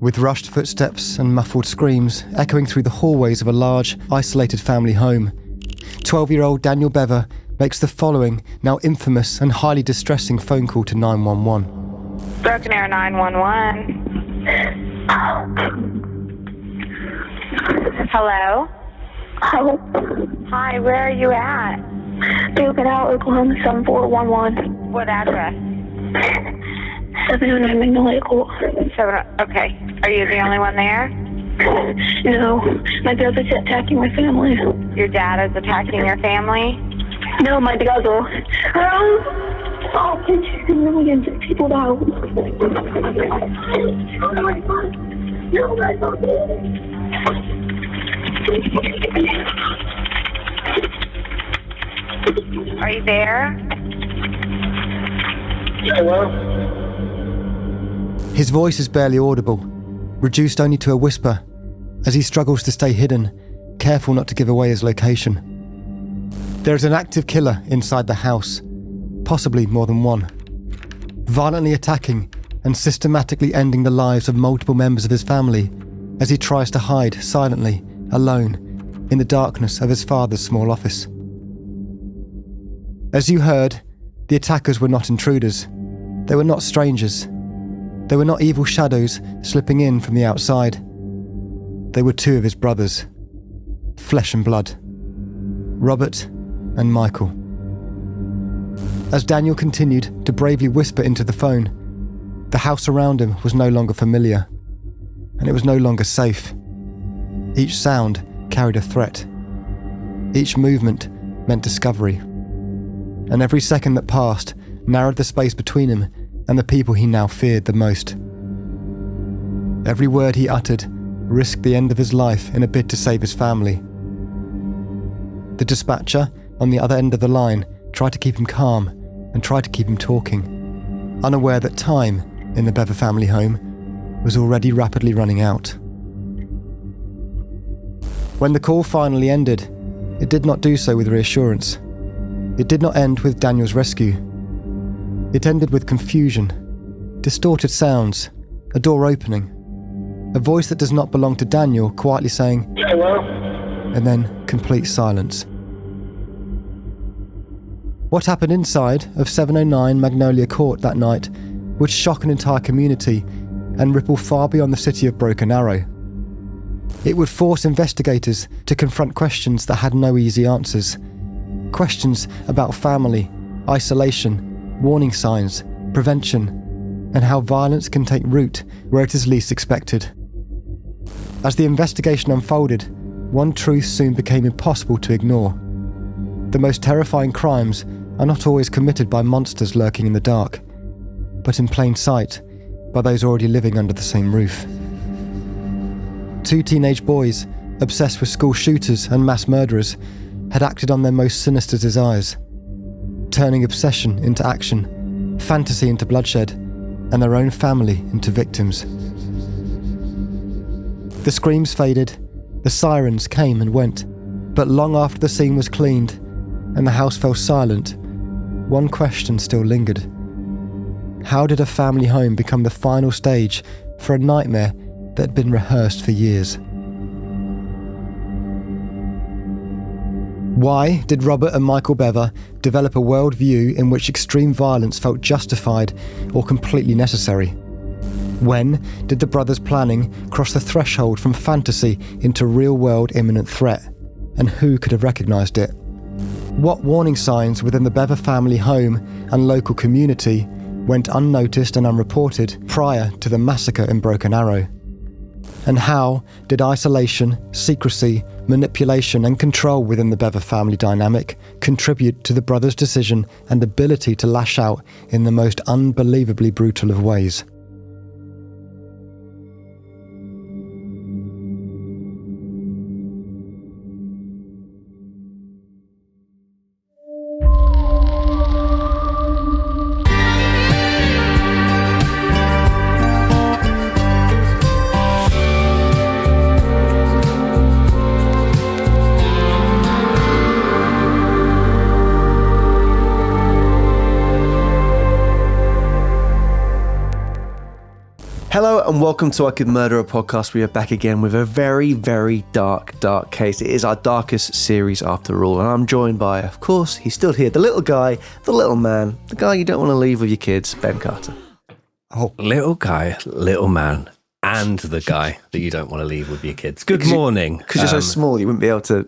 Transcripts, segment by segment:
with rushed footsteps and muffled screams echoing through the hallways of a large, isolated family home. 12-year-old Daniel Bever makes the following, now infamous and highly distressing phone call to 911. Broken Arrow 911. Hello? Hello. Hi, where are you at? Broken Arrow, Oklahoma 7411. What address? 709 Magnolia Court. Okay. Are you the only one there? No, my brother's attacking my family. Your dad is attacking your family? No, my brother. Oh, it's millions of people now. Are you there? Hello? His voice is barely audible, reduced only to a whisper, as he struggles to stay hidden, careful not to give away his location. There is an active killer inside the house, possibly more than one, violently attacking and systematically ending the lives of multiple members of his family as he tries to hide silently, alone, in the darkness of his father's small office. As you heard, the attackers were not intruders. They were not strangers. They were not evil shadows slipping in from the outside. They were two of his brothers, flesh and blood, Robert and Michael. As Daniel continued to bravely whisper into the phone, the house around him was no longer familiar, and it was no longer safe. Each sound carried a threat. Each movement meant discovery. And every second that passed narrowed the space between him and the people he now feared the most. Every word he uttered risked the end of his life in a bid to save his family. The dispatcher on the other end of the line tried to keep him calm and tried to keep him talking, unaware that time in the Bever family home was already rapidly running out. When the call finally ended, it did not do so with reassurance. It did not end with Daniel's rescue. It ended with confusion, distorted sounds, a door opening, a voice that does not belong to Daniel quietly saying, "Hello," and then complete silence. What happened inside of 709 Magnolia Court that night would shock an entire community and ripple far beyond the city of Broken Arrow. It would force investigators to confront questions that had no easy answers. Questions about family, isolation, warning signs, prevention, and how violence can take root where it is least expected. As the investigation unfolded, one truth soon became impossible to ignore. The most terrifying crimes are not always committed by monsters lurking in the dark, but in plain sight by those already living under the same roof. Two teenage boys, obsessed with school shooters and mass murderers, had acted on their most sinister desires, turning obsession into action, fantasy into bloodshed, and their own family into victims. The screams faded, the sirens came and went, but long after the scene was cleaned and the house fell silent, one question still lingered. How did a family home become the final stage for a nightmare that had been rehearsed for years? Why did Robert and Michael Bever develop a worldview in which extreme violence felt justified or completely necessary? When did the brothers' planning cross the threshold from fantasy into real-world imminent threat? And who could have recognised it? What warning signs within the Bever family home and local community went unnoticed and unreported prior to the massacre in Broken Arrow? And how did isolation, secrecy, manipulation and control within the Bever family dynamic contribute to the brothers' decision and ability to lash out in the most unbelievably brutal of ways? Hello and welcome to I Could Murder a Podcast. We are back again with a very, very dark case. It is our darkest series after all. And I'm joined by, of course, he's still here, the little guy, the little man, the guy you don't want to leave with your kids, Ben Carter. Oh, little guy, little man, and the guy that you don't want to leave with your kids. Good morning. Because you're so small, you wouldn't be able to,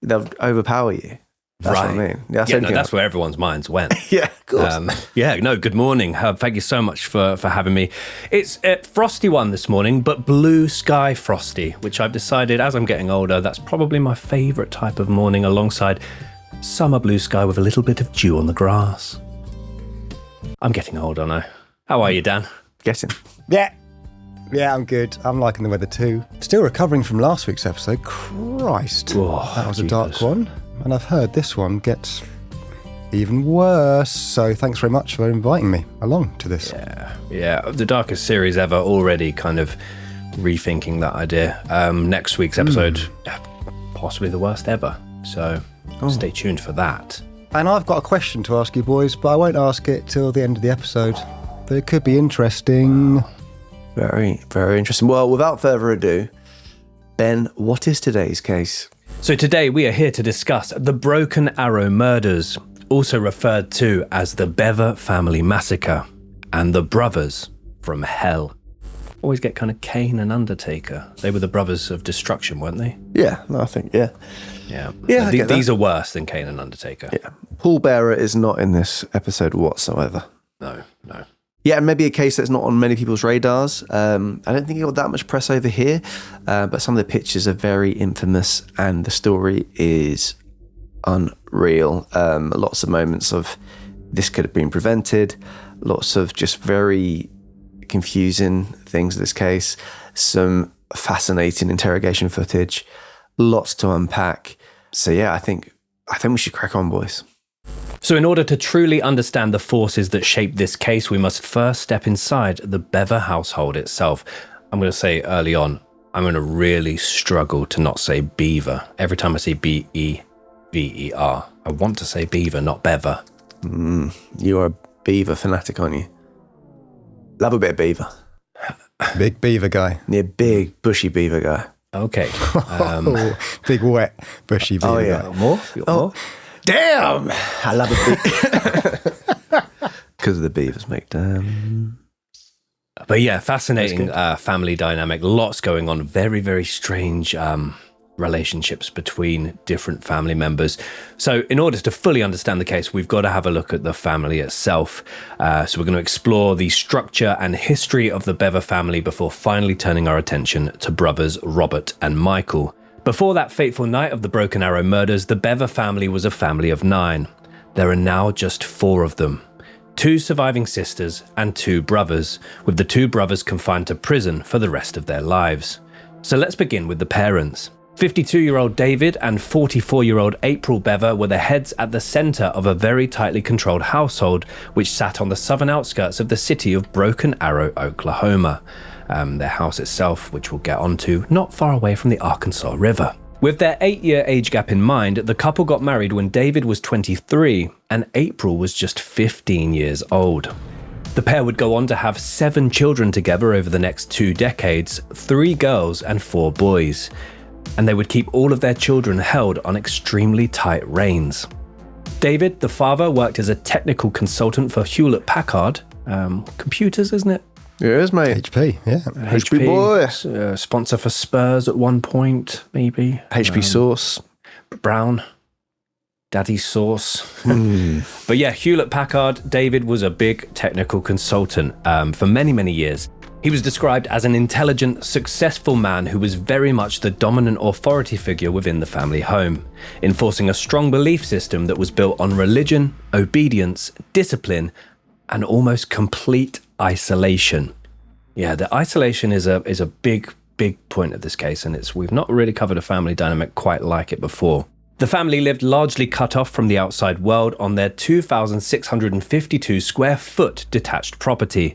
they'll overpower you. That's right. what I mean. That's where everyone's minds went. Yeah, of course. Good morning. Thank you so much for having me. It's a frosty one this morning, but blue sky frosty, which I've decided as I'm getting older, that's probably my favourite type of morning alongside summer blue sky with a little bit of dew on the grass. I'm getting old, aren't I? How are you, Dan? Getting. Yeah, I'm good. I'm liking the weather too. Still recovering from last week's episode. Christ, that was a dark one. And I've heard this one gets even worse. So thanks very much for inviting me along to this. Yeah. The darkest series ever, already kind of rethinking that idea. Next week's episode, possibly the worst ever. So stay tuned for that. And I've got a question to ask you boys, but I won't ask it till the end of the episode. But it could be interesting. Very, very interesting. Well, without further ado, Ben, what is today's case? So today we are here to discuss the Broken Arrow murders, also referred to as the Bever family massacre, and the brothers from hell. Always get kind of Cain and Undertaker. They were the brothers of destruction, weren't they? Yeah, I think, yeah. Yeah. These are worse than Cain and Undertaker. Yeah. Paul Bearer is not in this episode whatsoever. No. Yeah, and maybe a case that's not on many people's radars. I don't think it got that much press over here, but some of the pictures are very infamous and the story is unreal. Lots of moments of this could have been prevented, lots of just very confusing things in this case, some fascinating interrogation footage, lots to unpack. So yeah, I think we should crack on, boys. So in order to truly understand the forces that shape this case, we must first step inside the Bever household itself. I'm going to say early on, I'm going to really struggle to not say Beaver. Every time I see B-E-V-E-R, I want to say Beaver, not Bever. You are a Beaver fanatic, aren't you? Love a bit of Beaver. Big beaver guy. Yeah, big, bushy beaver guy. Okay. Big, wet, bushy beaver guy. More? More? Damn! I love it. Because of the beavers, mate. Damn. But yeah, fascinating family dynamic. Lots going on. Very, very strange relationships between different family members. So in order to fully understand the case, we've got to have a look at the family itself. So we're going to explore the structure and history of the Bever family before finally turning our attention to brothers Robert and Michael. Before that fateful night of the Broken Arrow murders, the Bever family was a family of 9. There are now just 4 of them. 2 surviving sisters and 2 brothers, with the 2 brothers confined to prison for the rest of their lives. So let's begin with the parents. 52-year-old David and 44-year-old April Bever were the heads at the centre of a very tightly controlled household which sat on the southern outskirts of the city of Broken Arrow, Oklahoma. Their house itself, which we'll get onto, not far away from the Arkansas River. With their 8-year age gap in mind, the couple got married when David was 23 and April was just 15 years old. The pair would go on to have 7 children together over the next 2 decades, 3 girls and 4 boys. And they would keep all of their children held on extremely tight reins. David, the father, worked as a technical consultant for Hewlett Packard. Computers, isn't it? Yeah, it is, mate. HP, yeah. HP boy. Sponsor for Spurs at one point, maybe. HP sauce. Brown. Daddy's sauce. But yeah, Hewlett Packard, David was a big technical consultant for many, many years. He was described as an intelligent, successful man who was very much the dominant authority figure within the family home, enforcing a strong belief system that was built on religion, obedience, discipline, and almost complete isolation. Yeah, the isolation is a big point of this case, and we've not really covered a family dynamic quite like it before. The family lived largely cut off from the outside world on their 2,652 square foot detached property,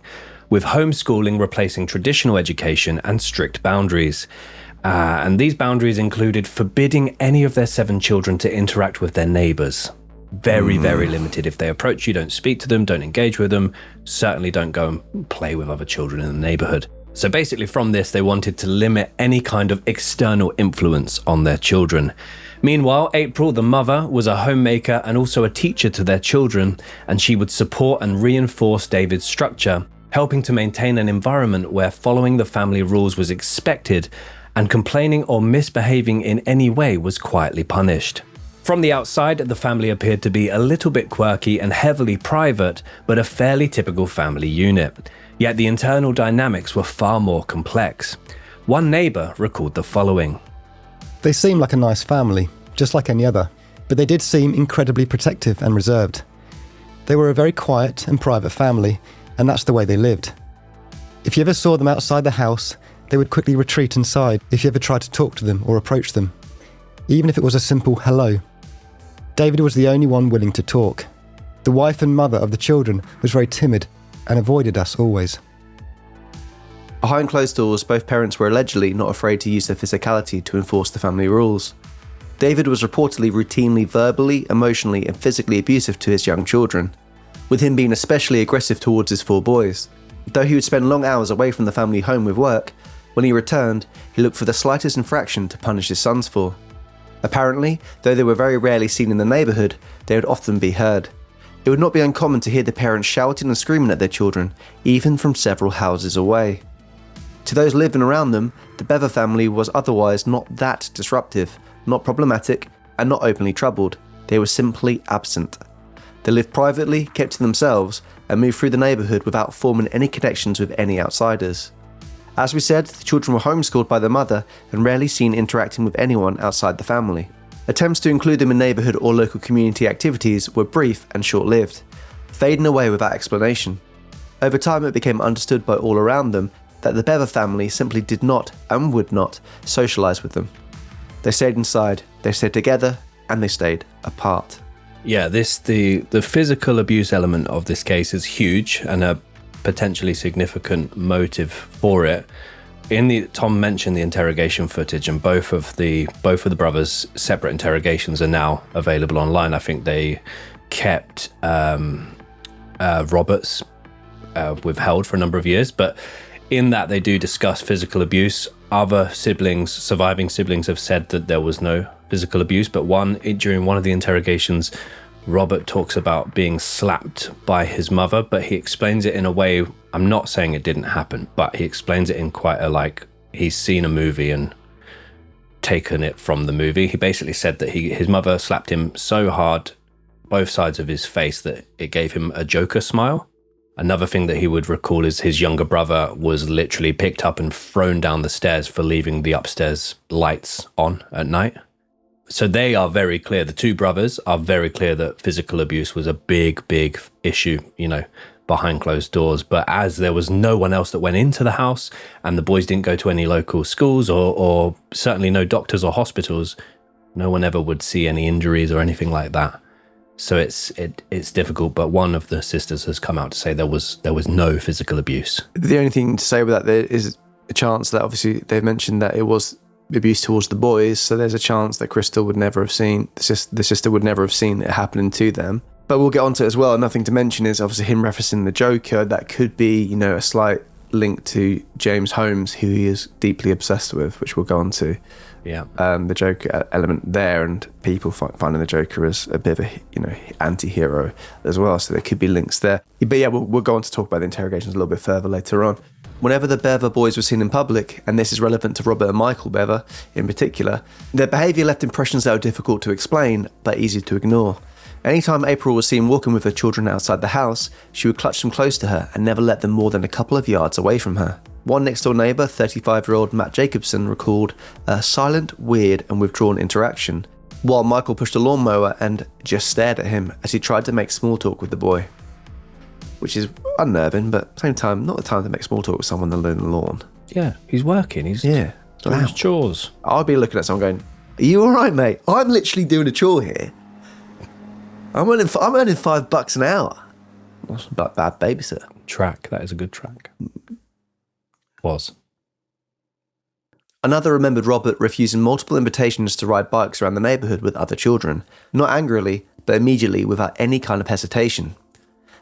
with homeschooling replacing traditional education and strict boundaries. And these boundaries included forbidding any of their 7 children to interact with their neighbours. Very, very limited. If they approach you, don't speak to them, don't engage with them, certainly don't go and play with other children in the neighbourhood. So basically from this, they wanted to limit any kind of external influence on their children. Meanwhile, April, the mother, was a homemaker and also a teacher to their children, and she would support and reinforce David's structure, helping to maintain an environment where following the family rules was expected and complaining or misbehaving in any way was quietly punished. From the outside, the family appeared to be a little bit quirky and heavily private, but a fairly typical family unit. Yet the internal dynamics were far more complex. One neighbour recalled the following. They seemed like a nice family, just like any other, but they did seem incredibly protective and reserved. They were a very quiet and private family, and that's the way they lived. If you ever saw them outside the house, they would quickly retreat inside if you ever tried to talk to them or approach them, even if it was a simple hello. David was the only one willing to talk. The wife and mother of the children was very timid and avoided us always. Behind closed doors, both parents were allegedly not afraid to use their physicality to enforce the family rules. David was reportedly routinely verbally, emotionally and physically abusive to his young children, with him being especially aggressive towards his 4 boys. Though he would spend long hours away from the family home with work, when he returned, he looked for the slightest infraction to punish his sons for. Apparently, though they were very rarely seen in the neighbourhood, they would often be heard. It would not be uncommon to hear the parents shouting and screaming at their children, even from several houses away. To those living around them, the Bever family was otherwise not that disruptive, not problematic, and not openly troubled. They were simply absent. They lived privately, kept to themselves, and moved through the neighbourhood without forming any connections with any outsiders. As we said, the children were homeschooled by their mother and rarely seen interacting with anyone outside the family. Attempts to include them in neighbourhood or local community activities were brief and short-lived, fading away without explanation. Over time it became understood by all around them that the Bever family simply did not and would not socialise with them. They stayed inside, they stayed together, and they stayed apart. Yeah, the physical abuse element of this case is huge and a potentially significant motive for it. Tom mentioned the interrogation footage, and both of the brothers' separate interrogations are now available online. I think they kept Robert's withheld for a number of years, but in that they do discuss physical abuse. Other surviving siblings have said that there was no physical abuse, but during one of the interrogations, Robert talks about being slapped by his mother, but he explains it in a way, I'm not saying it didn't happen, but he explains it in quite he's seen a movie and taken it from the movie. He basically said that his mother slapped him so hard, both sides of his face, that it gave him a Joker smile. Another thing that he would recall is his younger brother was literally picked up and thrown down the stairs for leaving the upstairs lights on at night. So they are very clear, the 2 brothers are very clear that physical abuse was a big issue, behind closed doors. But as there was no one else that went into the house and the boys didn't go to any local schools or certainly no doctors or hospitals, no one ever would see any injuries or anything like that. So it's difficult, but one of the sisters has come out to say there was no physical abuse. The only thing to say with that, there is a chance that obviously they've mentioned that it was abuse towards the boys, so there's a chance that Crystal would never have seen, the sister would never have seen it happening to them. But we'll get onto it as well. Another thing to mention is obviously him referencing the Joker. That could be, a slight link to James Holmes, who he is deeply obsessed with, which we'll go on to. Yeah. The Joker element there, and people finding the Joker as a bit of a, anti-hero as well. So there could be links there. But yeah, we'll go on to talk about the interrogations a little bit further later on. Whenever the Bever boys were seen in public, and this is relevant to Robert and Michael Bever in particular, their behaviour left impressions that were difficult to explain, but easy to ignore. Anytime April was seen walking with her children outside the house, she would clutch them close to her and never let them more than a couple of yards away from her. One next-door neighbour, 35-year-old Matt Jacobson, recalled a silent, weird and withdrawn interaction, while Michael pushed a lawnmower and just stared at him as he tried to make small talk with the boy. Which is unnerving, but at the same time, not the time to make small talk with someone alone on the lawn. Yeah, he's working. He's doing his chores. I'd be looking at someone going, "Are you all right, mate? I'm literally doing a chore here. I'm earning $5 an hour. That's a bad babysitter." Track. That is a good track. Was. Another remembered Robert refusing multiple invitations to ride bikes around the neighbourhood with other children, not angrily, but immediately without any kind of hesitation.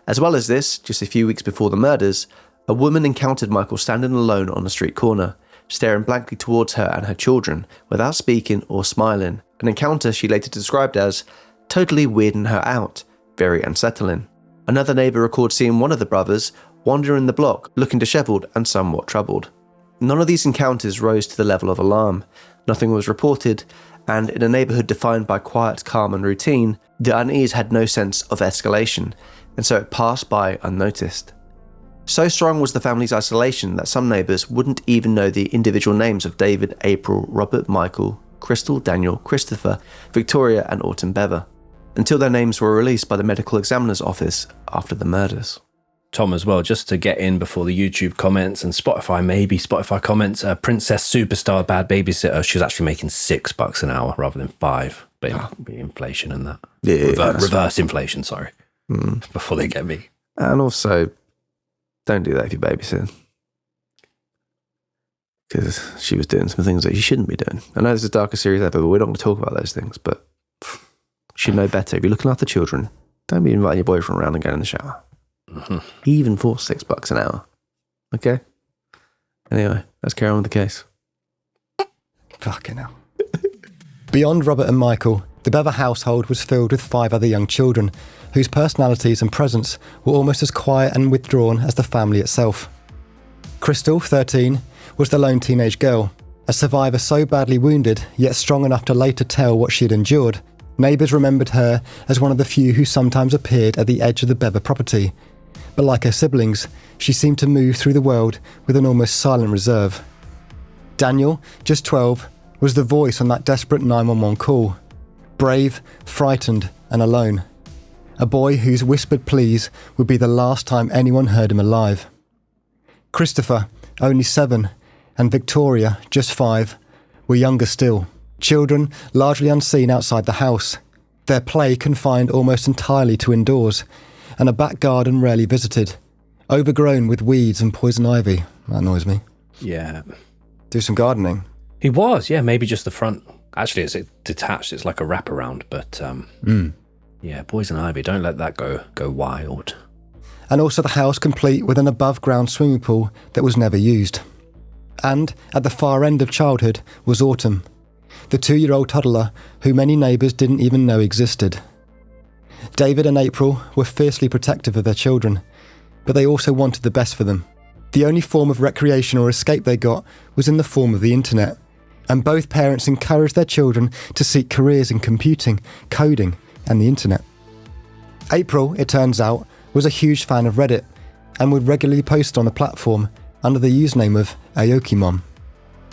As well as this, just a few weeks before the murders, A woman encountered Michael standing alone on a street corner, staring blankly towards her and her children without speaking or smiling, an encounter she later described as totally weirding her out, very unsettling. Another neighbour records seeing one of the brothers wandering the block, looking dishevelled and somewhat troubled. None of these encounters rose to the level of alarm. Nothing was reported, and in a neighbourhood defined by quiet, calm and routine, the unease had no sense of escalation, and so it passed by unnoticed. So strong was the family's isolation that some neighbours wouldn't even know the individual names of David, April, Robert, Michael, Crystal, Daniel, Christopher, Victoria and Autumn Bever, until their names were released by the medical examiner's office after the murders. Tom, as well, just to get in before the YouTube comments and Spotify comments, Princess Superstar Bad Babysitter, she was actually making $6 an hour rather than $5, but inflation and that. Reverse inflation, sorry, before they get me. And also, don't do that if you're babysitting. Because she was doing some things that she shouldn't be doing. I know this is the darkest series ever, but we're not going to talk about those things, but you should know better. If you're looking after children, don't be inviting your boyfriend around and going in the shower. Mm-hmm. Even for $6 an hour. Okay? Anyway, let's carry on with the case. Fucking hell. Beyond Robert and Michael, the Bever household was filled with 5 other young children, whose personalities and presence were almost as quiet and withdrawn as the family itself. Crystal, 13, was the lone teenage girl, a survivor so badly wounded, yet strong enough to later tell what she had endured. Neighbours remembered her as one of the few who sometimes appeared at the edge of the Bever property. But like her siblings, she seemed to move through the world with an almost silent reserve. Daniel, just 12, was the voice on that desperate 911 call. Brave, frightened, and alone. A boy whose whispered pleas would be the last time anyone heard him alive. Christopher, only 7, and Victoria, just 5, were younger still. Children largely unseen outside the house. Their play confined almost entirely to indoors, and a back garden rarely visited. Overgrown with weeds and poison ivy. That annoys me. Yeah. Do some gardening. He was, yeah, maybe just the front. Actually, it's detached. It's like a wraparound, but yeah, poison ivy. Don't let that go wild. And also the house complete with an above-ground swimming pool that was never used. And at the far end of childhood was Autumn, the 2-year-old toddler who many neighbours didn't even know existed. David and April were fiercely protective of their children, but they also wanted the best for them. The only form of recreation or escape they got was in the form of the internet, and both parents encouraged their children to seek careers in computing, coding, and the internet. April, it turns out, was a huge fan of Reddit, and would regularly post on the platform under the username of Aoki Mom.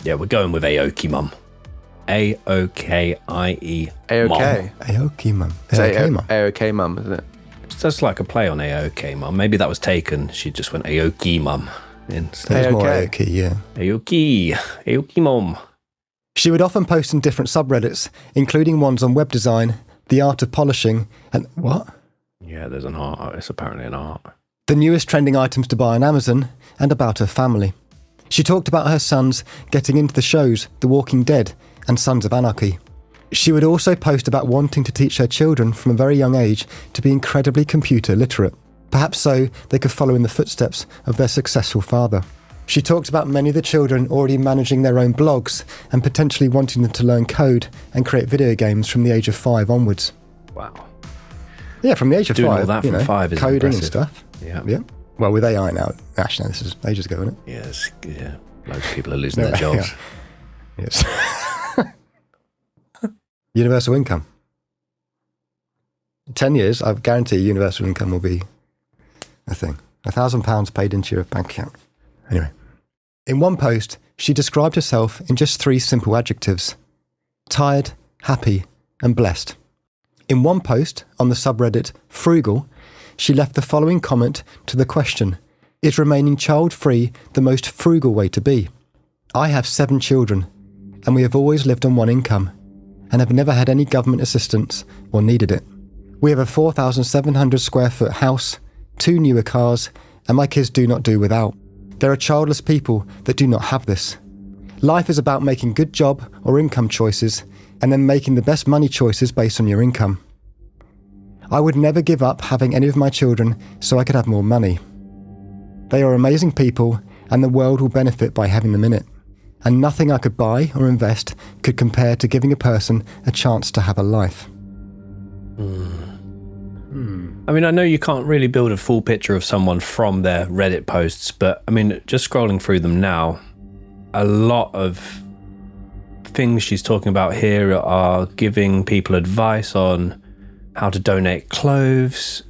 Yeah, we're going with Aoki Mom. A-O-K-I-E. A-OK. Aoki Mom. A-OK Mum, isn't it? That's like a play on A-OK Mom. Maybe that was taken. She just went Aoki Mom instead. It was more Aoki, yeah. Aoki Mom. She would often post in different subreddits, including ones on web design, the art of polishing, and what? Yeah, there's an art. It's apparently an art. The newest trending items to buy on Amazon, and about her family. She talked about her sons getting into the shows The Walking Dead and Sons of Anarchy. She would also post about wanting to teach her children from a very young age to be incredibly computer literate, perhaps so they could follow in the footsteps of their successful father. She talked about many of the children already managing their own blogs and potentially wanting them to learn code and create video games from the age of 5 onwards. Wow. Yeah, from the age of Doing 5. all that from 5 is coding impressive. and stuff. Yeah. Well, with AI now, actually, this is ages ago, isn't it? Yes. Yeah. Loads of people are losing their jobs. Yeah. Yes. Universal income. 10 years, I guarantee universal income will be a thing. £1,000 paid into your bank account. Anyway. In one post, she described herself in just 3 simple adjectives. Tired, happy, and blessed. In one post on the subreddit Frugal, she left the following comment to the question, is remaining child-free the most frugal way to be? I have 7 children, and we have always lived on one income, and have never had any government assistance or needed it. We have a 4,700 square foot house, 2 newer cars, and my kids do not do without. There are childless people that do not have this. Life is about making good job or income choices, and then making the best money choices based on your income. I would never give up having any of my children so I could have more money. They are amazing people, and the world will benefit by having them in it. And nothing I could buy or invest could compare to giving a person a chance to have a life. I mean, I know you can't really build a full picture of someone from their Reddit posts, but I mean, just scrolling through them now, a lot of things she's talking about here are giving people advice on how to donate clothes,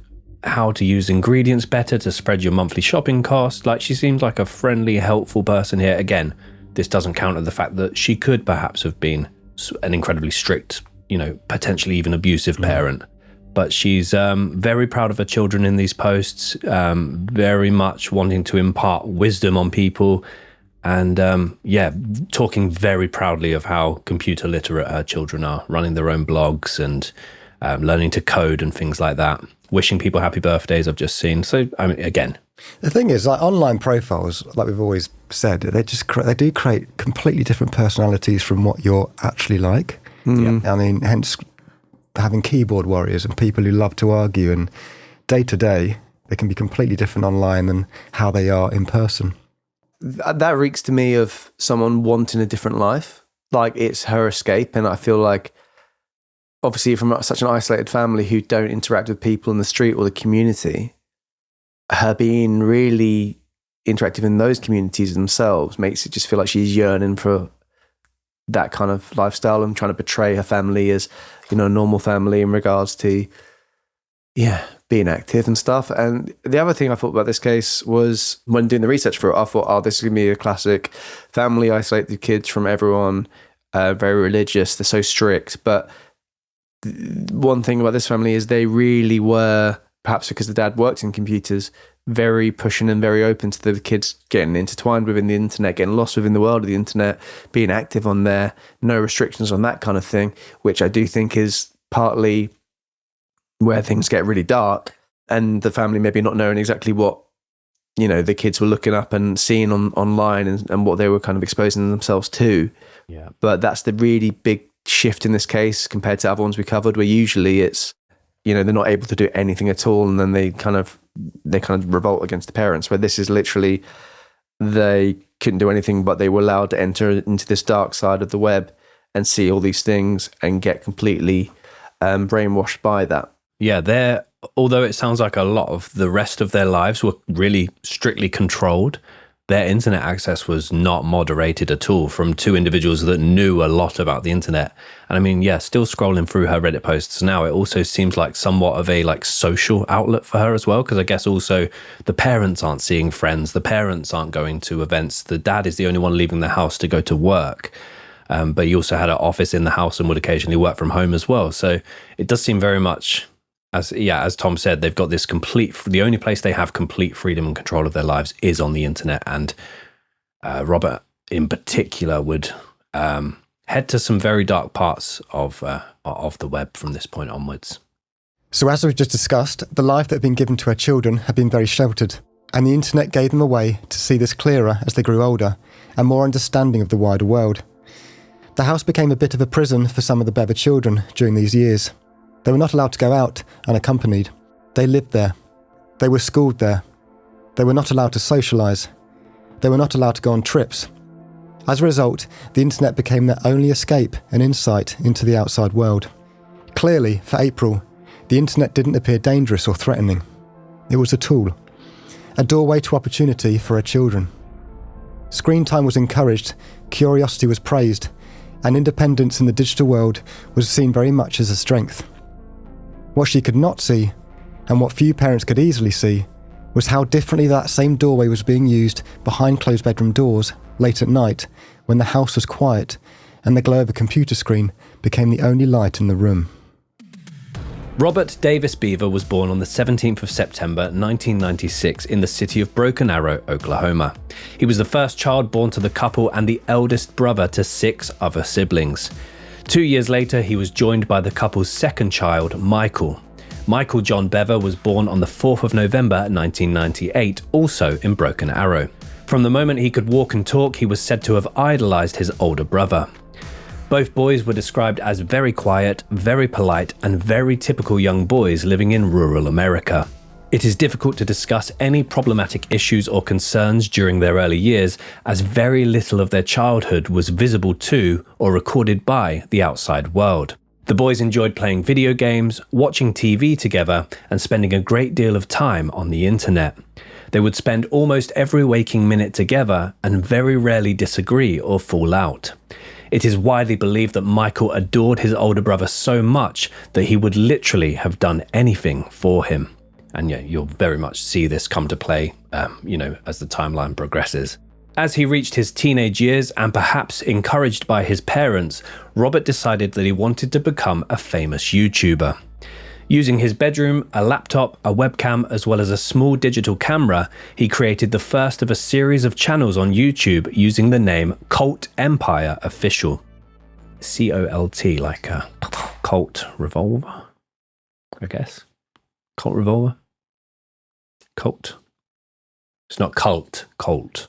how to use ingredients better to spread your monthly shopping costs. Like, she seems like a friendly, helpful person here. Again, this doesn't counter the fact that she could perhaps have been an incredibly strict, potentially even abusive parent. But she's very proud of her children in these posts, very much wanting to impart wisdom on people, and talking very proudly of how computer literate her children are, running their own blogs and learning to code and things like that. Wishing people happy birthdays, I've just seen. So, I mean, again. The thing is, like, online profiles, like we've always said, they do create completely different personalities from what you're actually like. I mean, hence having keyboard warriors and people who love to argue, and day to day, they can be completely different online than how they are in person. That reeks to me of someone wanting a different life. Like, it's her escape. And I feel like, obviously, from such an isolated family who don't interact with people in the street or the community, her being really interactive in those communities themselves makes it just feel like she's yearning for that kind of lifestyle and trying to portray her family as, a normal family in regards to, being active and stuff. And the other thing I thought about this case was, when doing the research for it, I thought, this is going to be a classic family, isolate the kids from everyone, very religious, they're so strict. But one thing about this family is they really were, perhaps because the dad worked in computers, very pushing and very open to the kids getting intertwined within the internet, getting lost within the world of the internet, being active on there, no restrictions on that kind of thing, which I do think is partly where things get really dark, and the family maybe not knowing exactly what, the kids were looking up and seeing online and what they were kind of exposing themselves to. Yeah. But that's the really big shift in this case compared to other ones we covered, where usually it's, they're not able to do anything at all, and then they kind of revolt against the parents, where this is literally they couldn't do anything, but they were allowed to enter into this dark side of the web and see all these things and get completely brainwashed by that. Yeah, although it sounds like a lot of the rest of their lives were really strictly controlled, their internet access was not moderated at all, from two individuals that knew a lot about the internet. And I mean, still scrolling through her Reddit posts now, it also seems like somewhat of a social outlet for her as well, because I guess also the parents aren't seeing friends, the parents aren't going to events, the dad is the only one leaving the house to go to work. But he also had an office in the house and would occasionally work from home as well. So it does seem very much, as Tom said, they've got this the only place they have complete freedom and control of their lives is on the internet. And Robert in particular would head to some very dark parts of the web from this point onwards. So as we've just discussed, the life that had been given to her children had been very sheltered, and the internet gave them a way to see this clearer as they grew older and more understanding of the wider world. The house became a bit of a prison for some of the Bever children during these years. They were not allowed to go out unaccompanied. They lived there. They were schooled there. They were not allowed to socialise. They were not allowed to go on trips. As a result, the internet became their only escape and insight into the outside world. Clearly, for April, the internet didn't appear dangerous or threatening. It was a tool, a doorway to opportunity for her children. Screen time was encouraged, curiosity was praised, and independence in the digital world was seen very much as a strength. What she could not see, and what few parents could easily see, was how differently that same doorway was being used behind closed bedroom doors late at night when the house was quiet and the glow of a computer screen became the only light in the room. Robert Davis Bever was born on the 17th of September 1996 in the city of Broken Arrow, Oklahoma. He was the first child born to the couple and the eldest brother to 6 other siblings. 2 years later, he was joined by the couple's second child, Michael. Michael John Bever was born on the 4th of November 1998, also in Broken Arrow. From the moment he could walk and talk, he was said to have idolized his older brother. Both boys were described as very quiet, very polite, and very typical young boys living in rural America. It is difficult to discuss any problematic issues or concerns during their early years, as very little of their childhood was visible to or recorded by the outside world. The boys enjoyed playing video games, watching TV together, and spending a great deal of time on the internet. They would spend almost every waking minute together and very rarely disagree or fall out. It is widely believed that Michael adored his older brother so much that he would literally have done anything for him. And yeah, you'll very much see this come to play, as the timeline progresses. As he reached his teenage years, and perhaps encouraged by his parents, Robert decided that he wanted to become a famous YouTuber. Using his bedroom, a laptop, a webcam, as well as a small digital camera, he created the first of a series of channels on YouTube using the name Cult Empire Official. C-O-L-T, like a Colt revolver, I guess. Colt revolver? Cult. It's not cult, Colt.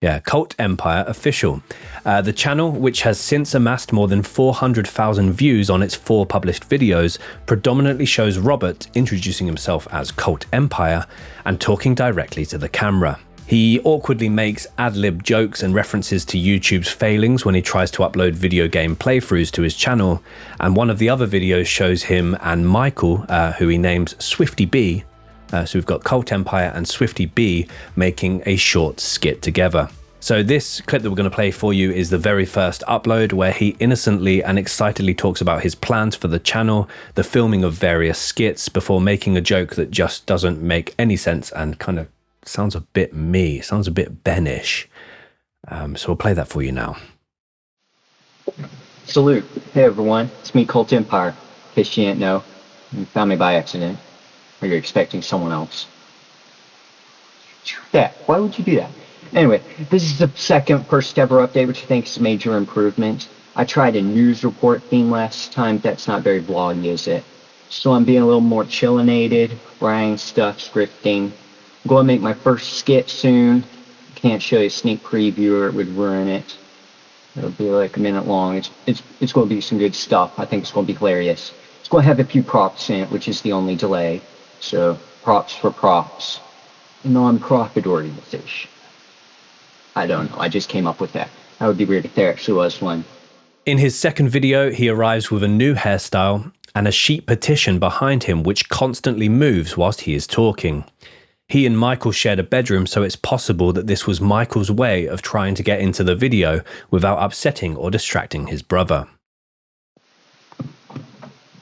Yeah, Cult Empire Official. The channel, which has since amassed more than 400,000 views on its 4 published videos, predominantly shows Robert introducing himself as Cult Empire and talking directly to the camera. He awkwardly makes ad-lib jokes and references to YouTube's failings when he tries to upload video game playthroughs to his channel, and one of the other videos shows him and Michael, who he names Swifty B. So we've got Cult Empire and Swifty B making a short skit together. So this clip that we're going to play for you is the very first upload, where he innocently and excitedly talks about his plans for the channel, the filming of various skits, before making a joke that just doesn't make any sense and kind of sounds a bit sounds a bit Ben-ish. So we'll play that for you now. Salute. Hey everyone, it's me, Cult Empire. In case you didn't know, you found me by accident. Or you're expecting someone else. Yeah, why would you do that? Anyway, this is the second first ever update, which I think is a major improvement. I tried a news report theme last time. That's not very vloggy, is it? So I'm being a little more chillinated, writing stuff, scripting. I'm going to make my first skit soon. Can't show you a sneak preview or it would ruin it. It'll be like a minute long. It's going to be some good stuff. I think it's going to be hilarious. It's going to have a few props in it, which is the only delay. So, props for props. A non-profit organization. I don't know, I just came up with that. That would be weird if there actually was one. In his second video, he arrives with a new hairstyle and a sheet petition behind him which constantly moves whilst he is talking. He and Michael shared a bedroom, so it's possible that this was Michael's way of trying to get into the video without upsetting or distracting his brother.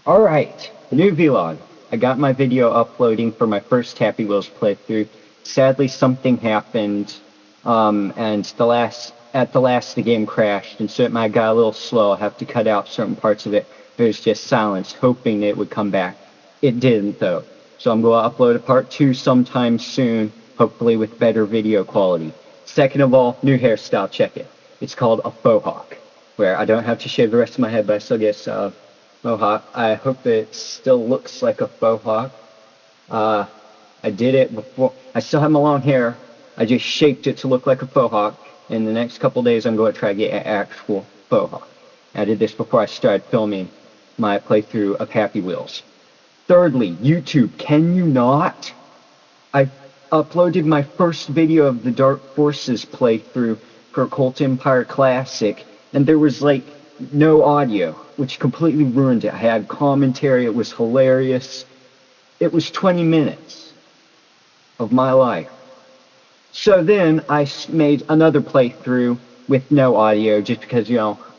Alright, new vlog. I got my video uploading for my first Happy Wheels playthrough. Sadly, something happened, and at the last the game crashed, and so it might got a little slow. I have to cut out certain parts of it. There's just silence, hoping it would come back. It didn't, though. So I'm going to upload a part 2 sometime soon, hopefully with better video quality. Second of all, new hairstyle, check it. It's called a faux hawk, where I don't have to shave the rest of my head, but I still get mohawk. I hope it still looks like a faux hawk. I did it before. I still have my long hair. I just shaped it to look like a faux hawk. In the next couple days, I'm going to try to get an actual faux hawk. I did this before I started filming my playthrough of Happy Wheels. Thirdly, YouTube, can you not? I uploaded my first video of the Dark Forces playthrough for Cult Empire Classic, and there was like no audio, which completely ruined it. I had commentary, it was hilarious. It was 20 minutes of my life. So then I made another playthrough with no audio, just because,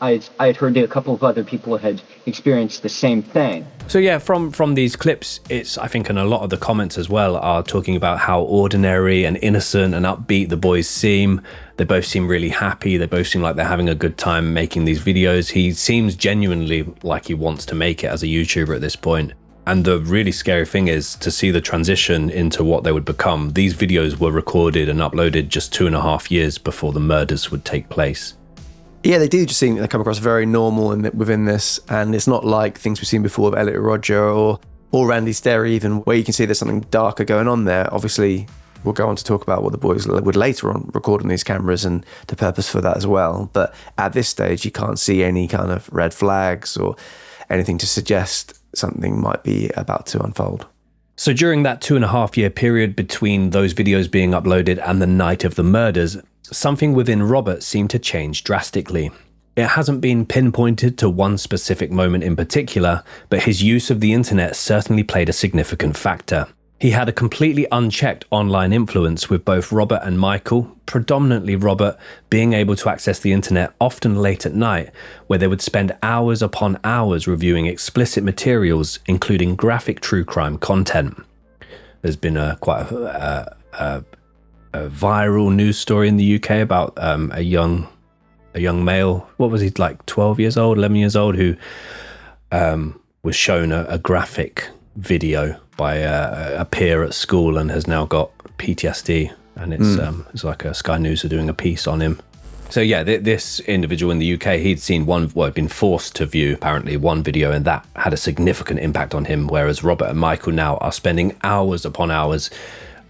I had heard that a couple of other people had experienced the same thing. So yeah, from these clips, it's, I think, and a lot of the comments as well are talking about how ordinary and innocent and upbeat the boys seem. They both seem really happy. They both seem like they're having a good time making these videos. He seems genuinely like he wants to make it as a YouTuber at this point. And the really scary thing is to see the transition into what they would become. These videos were recorded and uploaded just 2.5 years before the murders would take place. Yeah, they do just seem they come across very normal within this, and it's not like things we've seen before with Elliot Roger or Randy Sterry even, where you can see there's something darker going on there. Obviously, we'll go on to talk about what the boys would later on record on these cameras and the purpose for that as well. But at this stage, you can't see any kind of red flags or anything to suggest something might be about to unfold. So during that 2.5-year period between those videos being uploaded and the night of the murders, something within Robert seemed to change drastically. It hasn't been pinpointed to one specific moment in particular, but his use of the internet certainly played a significant factor. He had a completely unchecked online influence, with both Robert and Michael, predominantly Robert, being able to access the internet often late at night, where they would spend hours upon hours reviewing explicit materials, including graphic true crime content. There's been quite a viral news story in the UK about a young male, what was he, like 12 years old, 11 years old, who was shown a graphic video by a peer at school and has now got PTSD, and it's like Sky News are doing a piece on him. So yeah, this individual in the UK, he'd seen had been forced to view apparently one video, and that had a significant impact on him, whereas Robert and Michael now are spending hours upon hours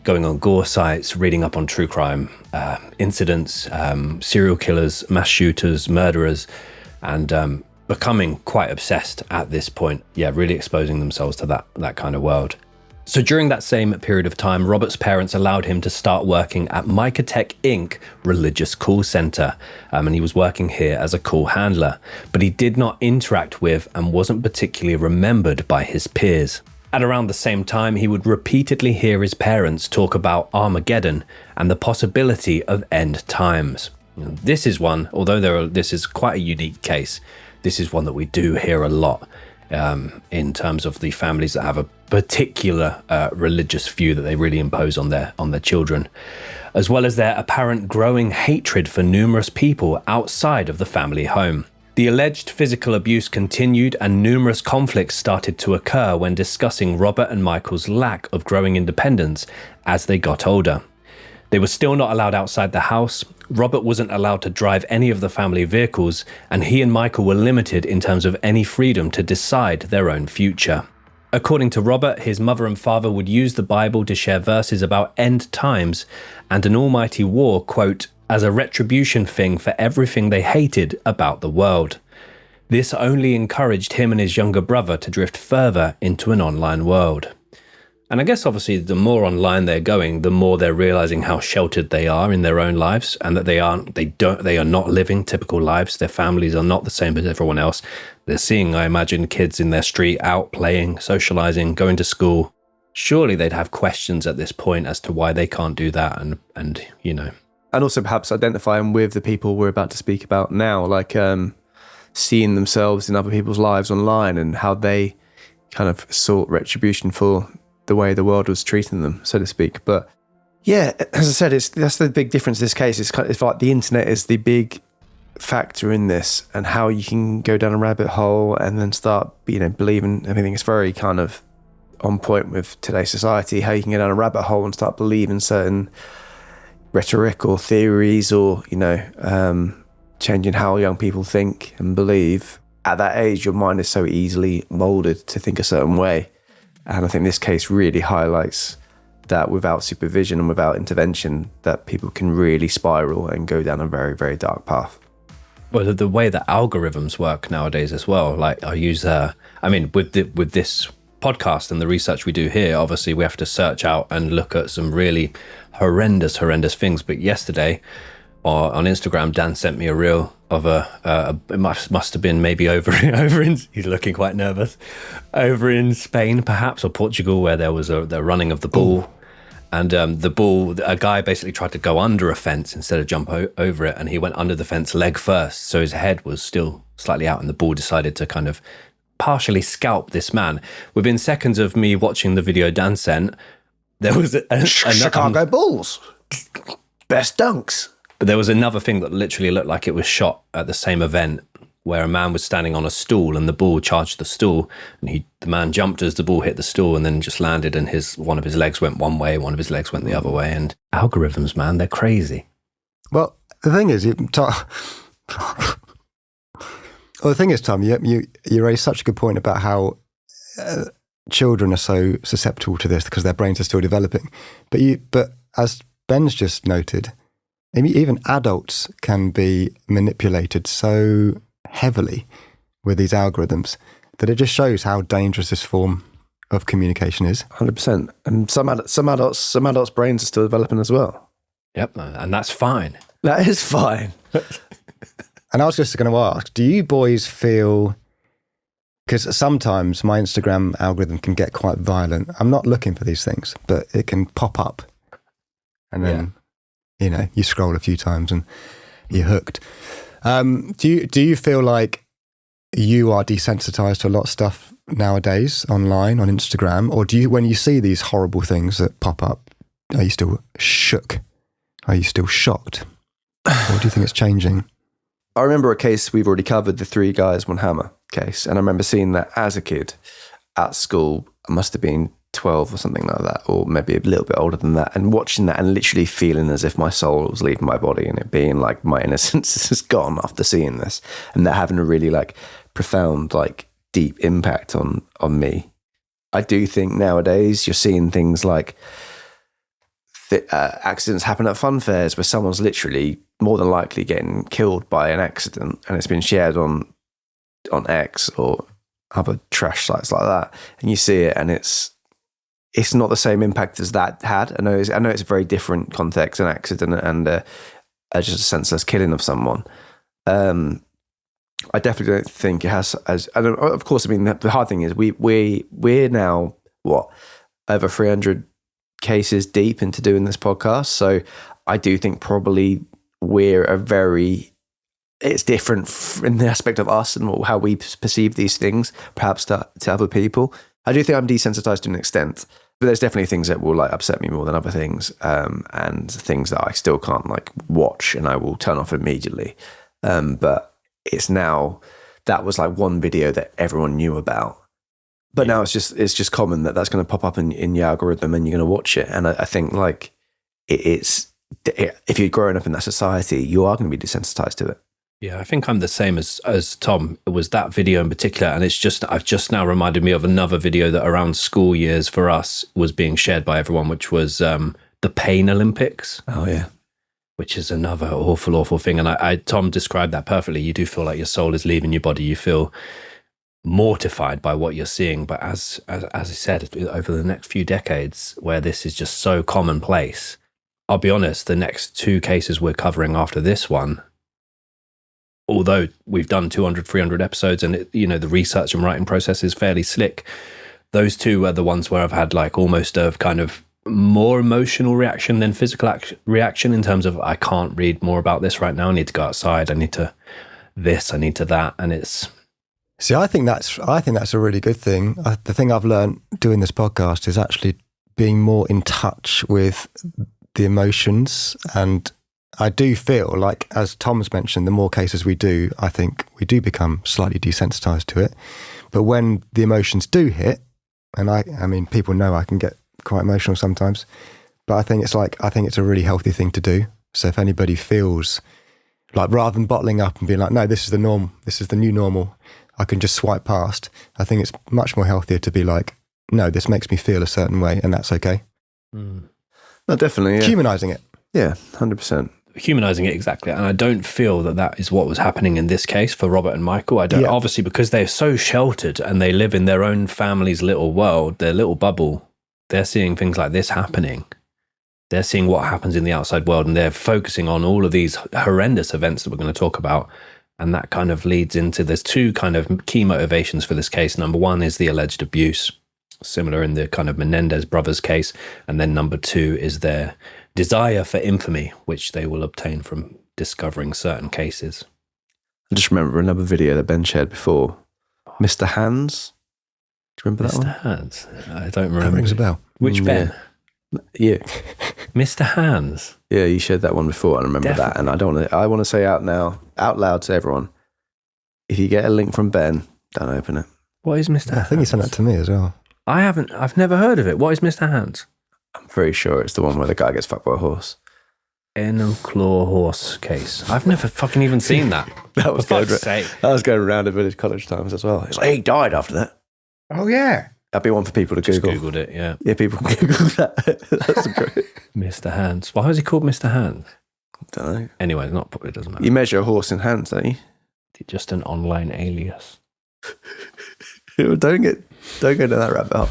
going on gore sites, reading up on true crime incidents, serial killers, mass shooters, murderers, and becoming quite obsessed at this point. Yeah, really exposing themselves to that kind of world. So during that same period of time, Robert's parents allowed him to start working at Microtech Inc. religious call center, and he was working here as a call handler, but he did not interact with and wasn't particularly remembered by his peers. At around the same time, he would repeatedly hear his parents talk about Armageddon and the possibility of end times. This is one, although this is quite a unique case, this is one that we do hear a lot in terms of the families that have a particular religious view that they really impose on their children, as well as their apparent growing hatred for numerous people outside of the family home. The alleged physical abuse continued, and numerous conflicts started to occur when discussing Robert and Michael's lack of growing independence as they got older. They were still not allowed outside the house. Robert wasn't allowed to drive any of the family vehicles, and he and Michael were limited in terms of any freedom to decide their own future. According to Robert, his mother and father would use the Bible to share verses about end times and an almighty war, quote, as a retribution thing for everything they hated about the world. This only encouraged him and his younger brother to drift further into an online world. And I guess obviously the more online they're going, the more they're realizing how sheltered they are in their own lives, and that they are not living typical lives. Their families are not the same as everyone else. They're seeing, I imagine, kids in their street out playing, socializing, going to school. Surely they'd have questions at this point as to why they can't do that, and you know. And also perhaps identifying with the people we're about to speak about now, like seeing themselves in other people's lives online and how they kind of sought retribution for the way the world was treating them, so to speak. But yeah, as I said, that's the big difference in this case. It's like the internet is the big factor in this, and how you can go down a rabbit hole and then start, believing everything. Is very kind of on point with today's society, how you can go down a rabbit hole and start believing certain rhetoric or theories, or changing how young people think and believe. At that age, your mind is so easily molded to think a certain way. And I think this case really highlights that without supervision and without intervention, that people can really spiral and go down a very, very dark path. Well, the way that algorithms work nowadays as well, like I use, with this podcast and the research we do here, obviously we have to search out and look at some really horrendous things. But yesterday on Instagram, Dan sent me a reel of it must have been maybe over in, he's looking quite nervous, over in Spain perhaps, or Portugal, where there was the running of the bull. And the bull, a guy basically tried to go under a fence instead of jump over it, and he went under the fence leg first, so his head was still slightly out, and the bull decided to kind of partially scalp this man. Within seconds of me watching the video Dan sent, there was Chicago Bulls, best dunks. But there was another thing that literally looked like it was shot at the same event, where a man was standing on a stool and the bull charged the stool, and the man jumped as the bull hit the stool and then just landed, and one of his legs went one way, one of his legs went the other way. And algorithms, man, they're crazy. Well, the thing is, Tom, you raised such a good point about how children are so susceptible to this because their brains are still developing. But as Ben's just noted, even adults can be manipulated so heavily with these algorithms that it just shows how dangerous this form of communication is. 100%. And some adults' brains are still developing as well. Yep, and that's fine. That is fine. And I was just going to ask, do you boys feel, because sometimes my Instagram algorithm can get quite violent. I'm not looking for these things, but it can pop up. And then, you scroll a few times and you're hooked. Do you feel like you are desensitized to a lot of stuff nowadays online on Instagram, or do you, when you see these horrible things that pop up, are you still shook? Are you still shocked? Or do you think it's changing? I remember a case we've already covered, the 3 guys, 1 hammer case. And I remember seeing that as a kid at school. I must have been 12 or something like that, or maybe a little bit older than that, and watching that and literally feeling as if my soul was leaving my body, and it being like my innocence is gone after seeing this, and that having a really like profound, like deep impact on me. I do think nowadays you're seeing things like accidents happen at fun fairs where someone's literally more than likely getting killed by an accident, and it's been shared on X or other trash sites like that, and you see it, and it's not the same impact as that had. I know it's a very different context, an accident and just a senseless killing of someone. I definitely don't think it has as. Of course, I mean the hard thing is we're now over 300 cases deep into doing this podcast, so I do think probably it's different in the aspect of us and how we perceive these things, perhaps to other people. I do think I'm desensitized to an extent, but there's definitely things that will like upset me more than other things, and things that I still can't like watch and I will turn off immediately. But it's now, that was like one video that everyone knew about, but now it's just common that's going to pop up in your algorithm and you're going to watch it. And I think like if you're growing up in that society, you are going to be desensitized to it. Yeah, I think I'm the same as Tom. It was that video in particular, and I've just now reminded me of another video that around school years for us was being shared by everyone, which was the Pain Olympics. Oh yeah, which is another awful thing. And Tom described that perfectly. You do feel like your soul is leaving your body. You feel mortified by what you're seeing. But as I said, over the next few decades, where this is just so commonplace, I'll be honest, the next 2 cases we're covering after this one, although we've done 200, 300 episodes and the research and writing process is fairly slick, those 2 are the ones where I've had like almost a kind of more emotional reaction than physical reaction, in terms of I can't read more about this right now. I need to go outside. I need to this. I need to that. And it's... See, I think that's a really good thing. The thing I've learned doing this podcast is actually being more in touch with the emotions, and I do feel like, as Tom's mentioned, the more cases we do, I think we do become slightly desensitized to it. But when the emotions do hit, and I mean, people know I can get quite emotional sometimes, but I think it's a really healthy thing to do. So if anybody feels like, rather than bottling up and being like, no, this is the norm, this is the new normal, I can just swipe past, I think it's much more healthier to be like, no, this makes me feel a certain way, and that's okay. No, definitely. Yeah. Humanizing it. Yeah, 100%. Humanizing it, exactly. And I don't feel that is what was happening in this case for Robert and Michael. I don't, obviously, because they're so sheltered and they live in their own family's little world, their little bubble, they're seeing things like this happening. They're seeing what happens in the outside world, and they're focusing on all of these horrendous events that we're going to talk about. And that kind of leads into, there's 2 kind of key motivations for this case. Number 1 is the alleged abuse, similar in the kind of Menendez brothers case. And then number 2 is their desire for infamy, which they will obtain from discovering certain cases. I just remember another video that Ben shared before. Mr. Hands. Do you remember that one? Mr. Hands? I don't remember. That rings a bell. Which Ben? Yeah. Mr. Hands? Yeah, you shared that one before. I remember that. And I want to say out loud to everyone, if you get a link from Ben, don't open it. What is Mr. Hands? I think he sent that to me as well. I've never heard of it. What is Mr. Hands? I'm very sure it's the one where the guy gets fucked by a horse. Claw horse case. I've never fucking even seen that. That was going around at Village College Times as well. It's like, he died after that. Oh, yeah. That'd be one for people to Google. Googled it, yeah. Yeah, people can Google that. That's great. Mr. Hands. Why was he called Mr. Hands? Don't know. Anyway, it doesn't matter. You measure a horse in hands, don't you? Just an online alias. Don't go down that rabbit hole.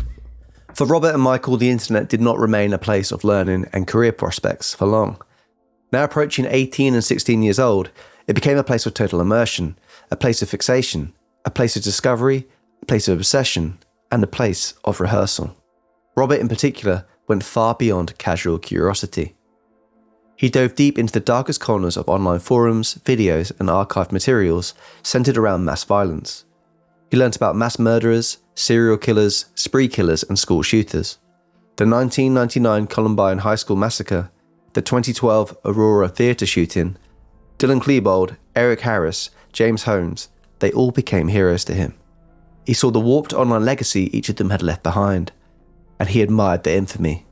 For Robert and Michael, the internet did not remain a place of learning and career prospects for long. Now approaching 18 and 16 years old, it became a place of total immersion, a place of fixation, a place of discovery, a place of obsession, and a place of rehearsal. Robert in particular went far beyond casual curiosity. He dove deep into the darkest corners of online forums, videos, and archived materials centered around mass violence. He learnt about mass murderers, serial killers, spree killers, and school shooters. The 1999 Columbine High School massacre, the 2012 Aurora theatre shooting, Dylan Klebold, Eric Harris, James Holmes, they all became heroes to him. He saw the warped online legacy each of them had left behind, and he admired their infamy.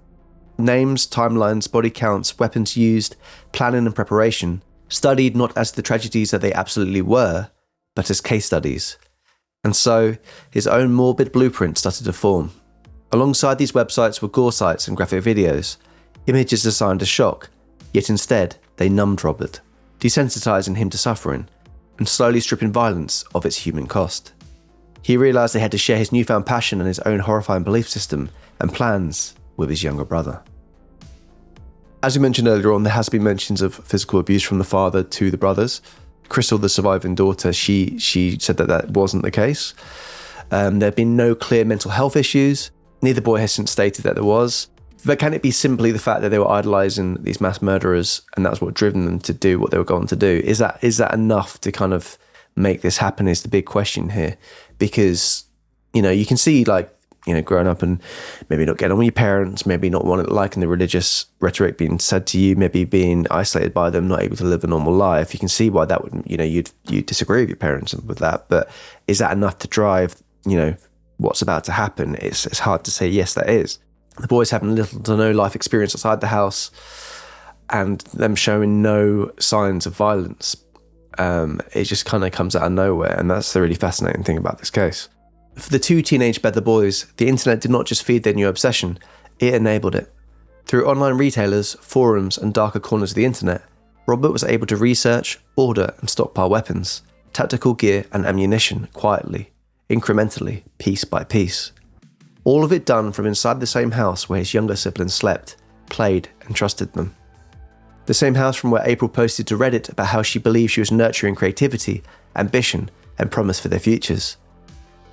Names, timelines, body counts, weapons used, planning and preparation, studied not as the tragedies that they absolutely were, but as case studies. And so, his own morbid blueprint started to form. Alongside these websites were gore sites and graphic videos, images designed to shock, yet instead they numbed Robert, desensitizing him to suffering, and slowly stripping violence of its human cost. He realised they had to share his newfound passion and his own horrifying belief system and plans with his younger brother. As we mentioned earlier on, there has been mentions of physical abuse from the father to the brothers. Crystal, the surviving daughter, she said that wasn't the case. There have been no clear mental health issues. Neither boy has since stated that there was. But can it be simply the fact that they were idolising these mass murderers and that's what driven them to do what they were going to do? Is that enough to kind of make this happen is the big question here. Because, you can see growing up and maybe not getting on with your parents, maybe not liking the religious rhetoric being said to you, maybe being isolated by them, not able to live a normal life. You can see why that would, you'd disagree with your parents with that. But is that enough to drive, what's about to happen? It's hard to say yes, that is. The boys having little to no life experience outside the house and them showing no signs of violence. It just kind of comes out of nowhere. And that's the really fascinating thing about this case. For the two teenage Bever boys, the internet did not just feed their new obsession, it enabled it. Through online retailers, forums, and darker corners of the internet, Robert was able to research, order, and stockpile weapons, tactical gear, and ammunition quietly, incrementally, piece by piece. All of it done from inside the same house where his younger siblings slept, played, and trusted them. The same house from where April posted to Reddit about how she believed she was nurturing creativity, ambition, and promise for their futures.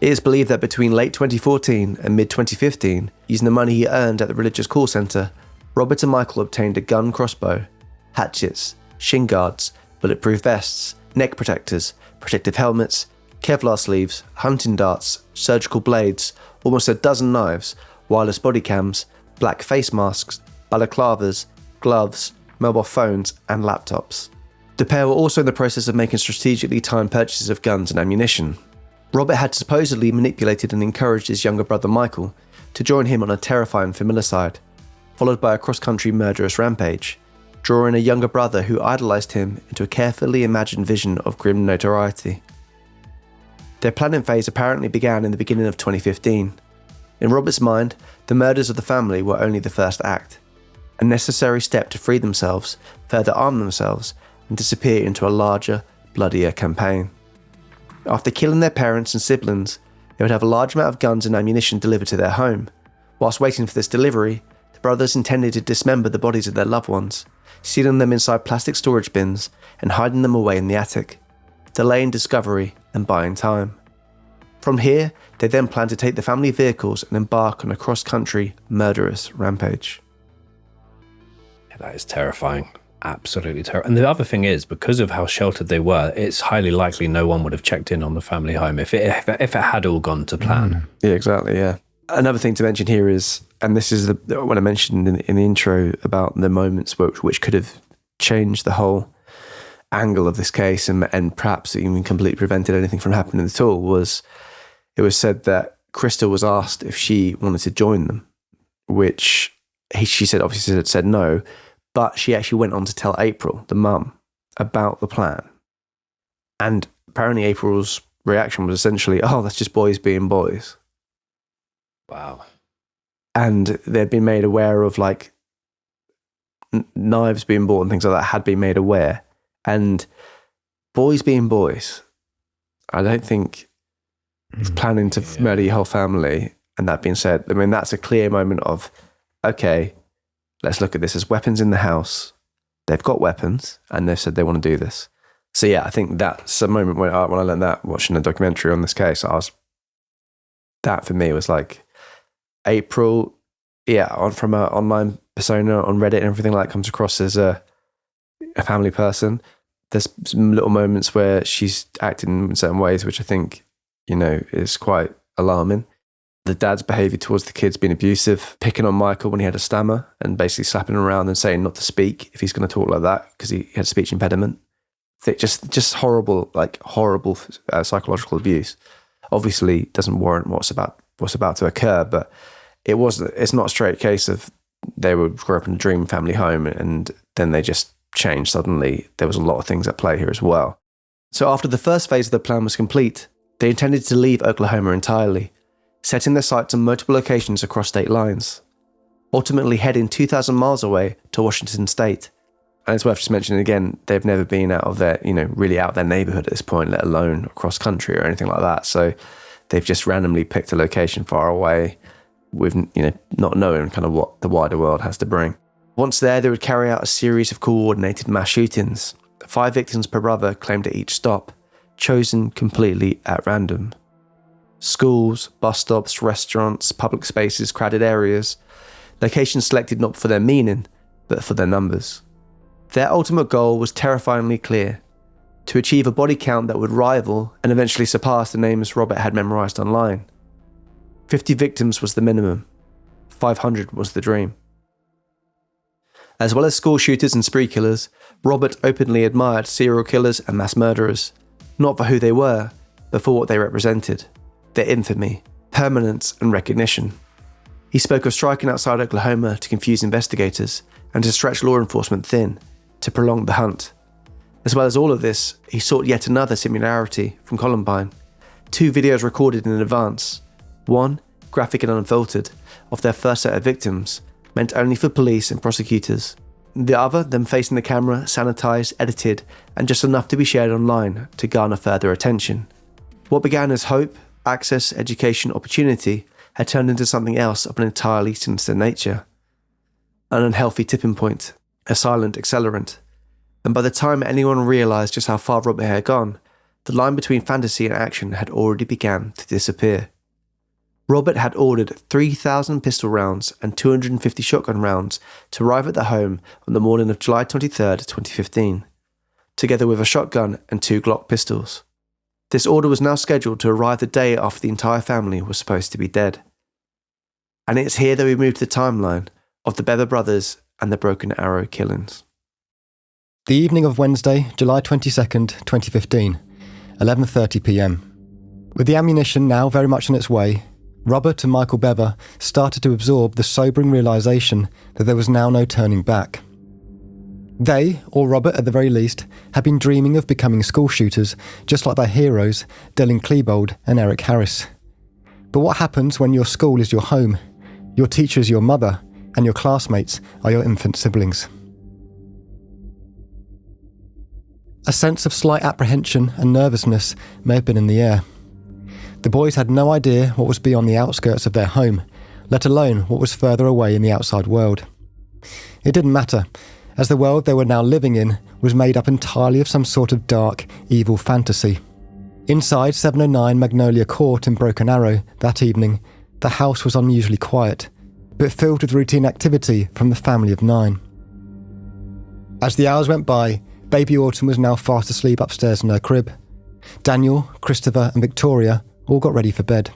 It is believed that between late 2014 and mid-2015, using the money he earned at the religious call centre, Robert and Michael obtained a gun crossbow, hatchets, shin guards, bulletproof vests, neck protectors, protective helmets, Kevlar sleeves, hunting darts, surgical blades, almost a dozen knives, wireless body cams, black face masks, balaclavas, gloves, mobile phones, and laptops. The pair were also in the process of making strategically timed purchases of guns and ammunition. Robert had supposedly manipulated and encouraged his younger brother Michael to join him on a terrifying familicide, followed by a cross-country murderous rampage, drawing a younger brother who idolised him into a carefully imagined vision of grim notoriety. Their planning phase apparently began in the beginning of 2015. In Robert's mind, the murders of the family were only the first act, a necessary step to free themselves, further arm themselves, and disappear into a larger, bloodier campaign. After killing their parents and siblings, they would have a large amount of guns and ammunition delivered to their home. Whilst waiting for this delivery, the brothers intended to dismember the bodies of their loved ones, sealing them inside plastic storage bins and hiding them away in the attic, delaying discovery and buying time. From here, they then planned to take the family vehicles and embark on a cross-country, murderous rampage. Yeah, that is terrifying. Absolutely terrible. And the other thing is, because of how sheltered they were, it's highly likely no one would have checked in on the family home if it had all gone to plan. Yeah, exactly, yeah. Another thing to mention here is, and this is what I mentioned in the intro about the moments which could have changed the whole angle of this case and perhaps even completely prevented anything from happening at all, was it was said that Crystal was asked if she wanted to join them, which she said, obviously said no, but she actually went on to tell April, the mum, about the plan. And apparently April's reaction was essentially, oh, that's just boys being boys. Wow. And they'd been made aware of knives being bought and things like that had been made aware. And boys being boys, I don't think he's planning to murder your whole family. And that being said, I mean, that's a clear moment of, okay, let's look at this as weapons in the house. They've got weapons and they've said they want to do this. So yeah, I think that's a moment when I learned that watching a documentary on this case, that for me was like April, from an online persona on Reddit and everything like that, comes across as a family person. There's some little moments where she's acting in certain ways, which I think, is quite alarming. The dad's behaviour towards the kids being abusive, picking on Michael when he had a stammer and basically slapping him around and saying not to speak if he's going to talk like that because he had a speech impediment. Just horrible psychological abuse. Obviously doesn't warrant what's about to occur, but it's not a straight case of they would grow up in a dream family home and then they just changed suddenly. There was a lot of things at play here as well. So after the first phase of the plan was complete, they intended to leave Oklahoma entirely, setting their sights on multiple locations across state lines, ultimately heading 2,000 miles away to Washington State. And it's worth just mentioning again, they've never been out of their, really out of their neighborhood at this point, let alone across country or anything like that. So they've just randomly picked a location far away with, not knowing kind of what the wider world has to bring. Once there, they would carry out a series of coordinated mass shootings. 5 victims per brother claimed at each stop, chosen completely at random. Schools, bus stops, restaurants, public spaces, crowded areas, locations selected not for their meaning, but for their numbers. Their ultimate goal was terrifyingly clear: to achieve a body count that would rival and eventually surpass the names Robert had memorized online. 50 victims was the minimum. 500 was the dream. As well as school shooters and spree killers, Robert openly admired serial killers and mass murderers, not for who they were, but for what they represented: their infamy, permanence, and recognition. He spoke of striking outside Oklahoma to confuse investigators and to stretch law enforcement thin, to prolong the hunt. As well as all of this, he sought yet another similarity from Columbine. 2 videos recorded in advance. One, graphic and unfiltered, of their first set of victims, meant only for police and prosecutors. The other, them facing the camera, sanitized, edited, and just enough to be shared online to garner further attention. What began as hope, access, education, opportunity had turned into something else of an entirely sinister nature. An unhealthy tipping point, a silent accelerant. And by the time anyone realised just how far Robert had gone, the line between fantasy and action had already begun to disappear. Robert had ordered 3,000 pistol rounds and 250 shotgun rounds to arrive at the home on the morning of July 23rd, 2015, together with a shotgun and 2 Glock pistols. This order was now scheduled to arrive the day after the entire family was supposed to be dead. And it's here that we move to the timeline of the Bever brothers and the Broken Arrow killings. The evening of Wednesday, July 22nd, 2015, 11:30 p.m. With the ammunition now very much on its way, Robert and Michael Bever started to absorb the sobering realisation that there was now no turning back. They, or Robert at the very least, had been dreaming of becoming school shooters, just like their heroes, Dylan Klebold and Eric Harris. But what happens when your school is your home, your teacher is your mother, and your classmates are your infant siblings? A sense of slight apprehension and nervousness may have been in the air. The boys had no idea what was beyond the outskirts of their home, let alone what was further away in the outside world. It didn't matter, as the world they were now living in was made up entirely of some sort of dark, evil fantasy. Inside 709 Magnolia Court in Broken Arrow that evening, the house was unusually quiet, but filled with routine activity from the family of 9. As the hours went by, baby Autumn was now fast asleep upstairs in her crib. Daniel, Christopher and Victoria all got ready for bed,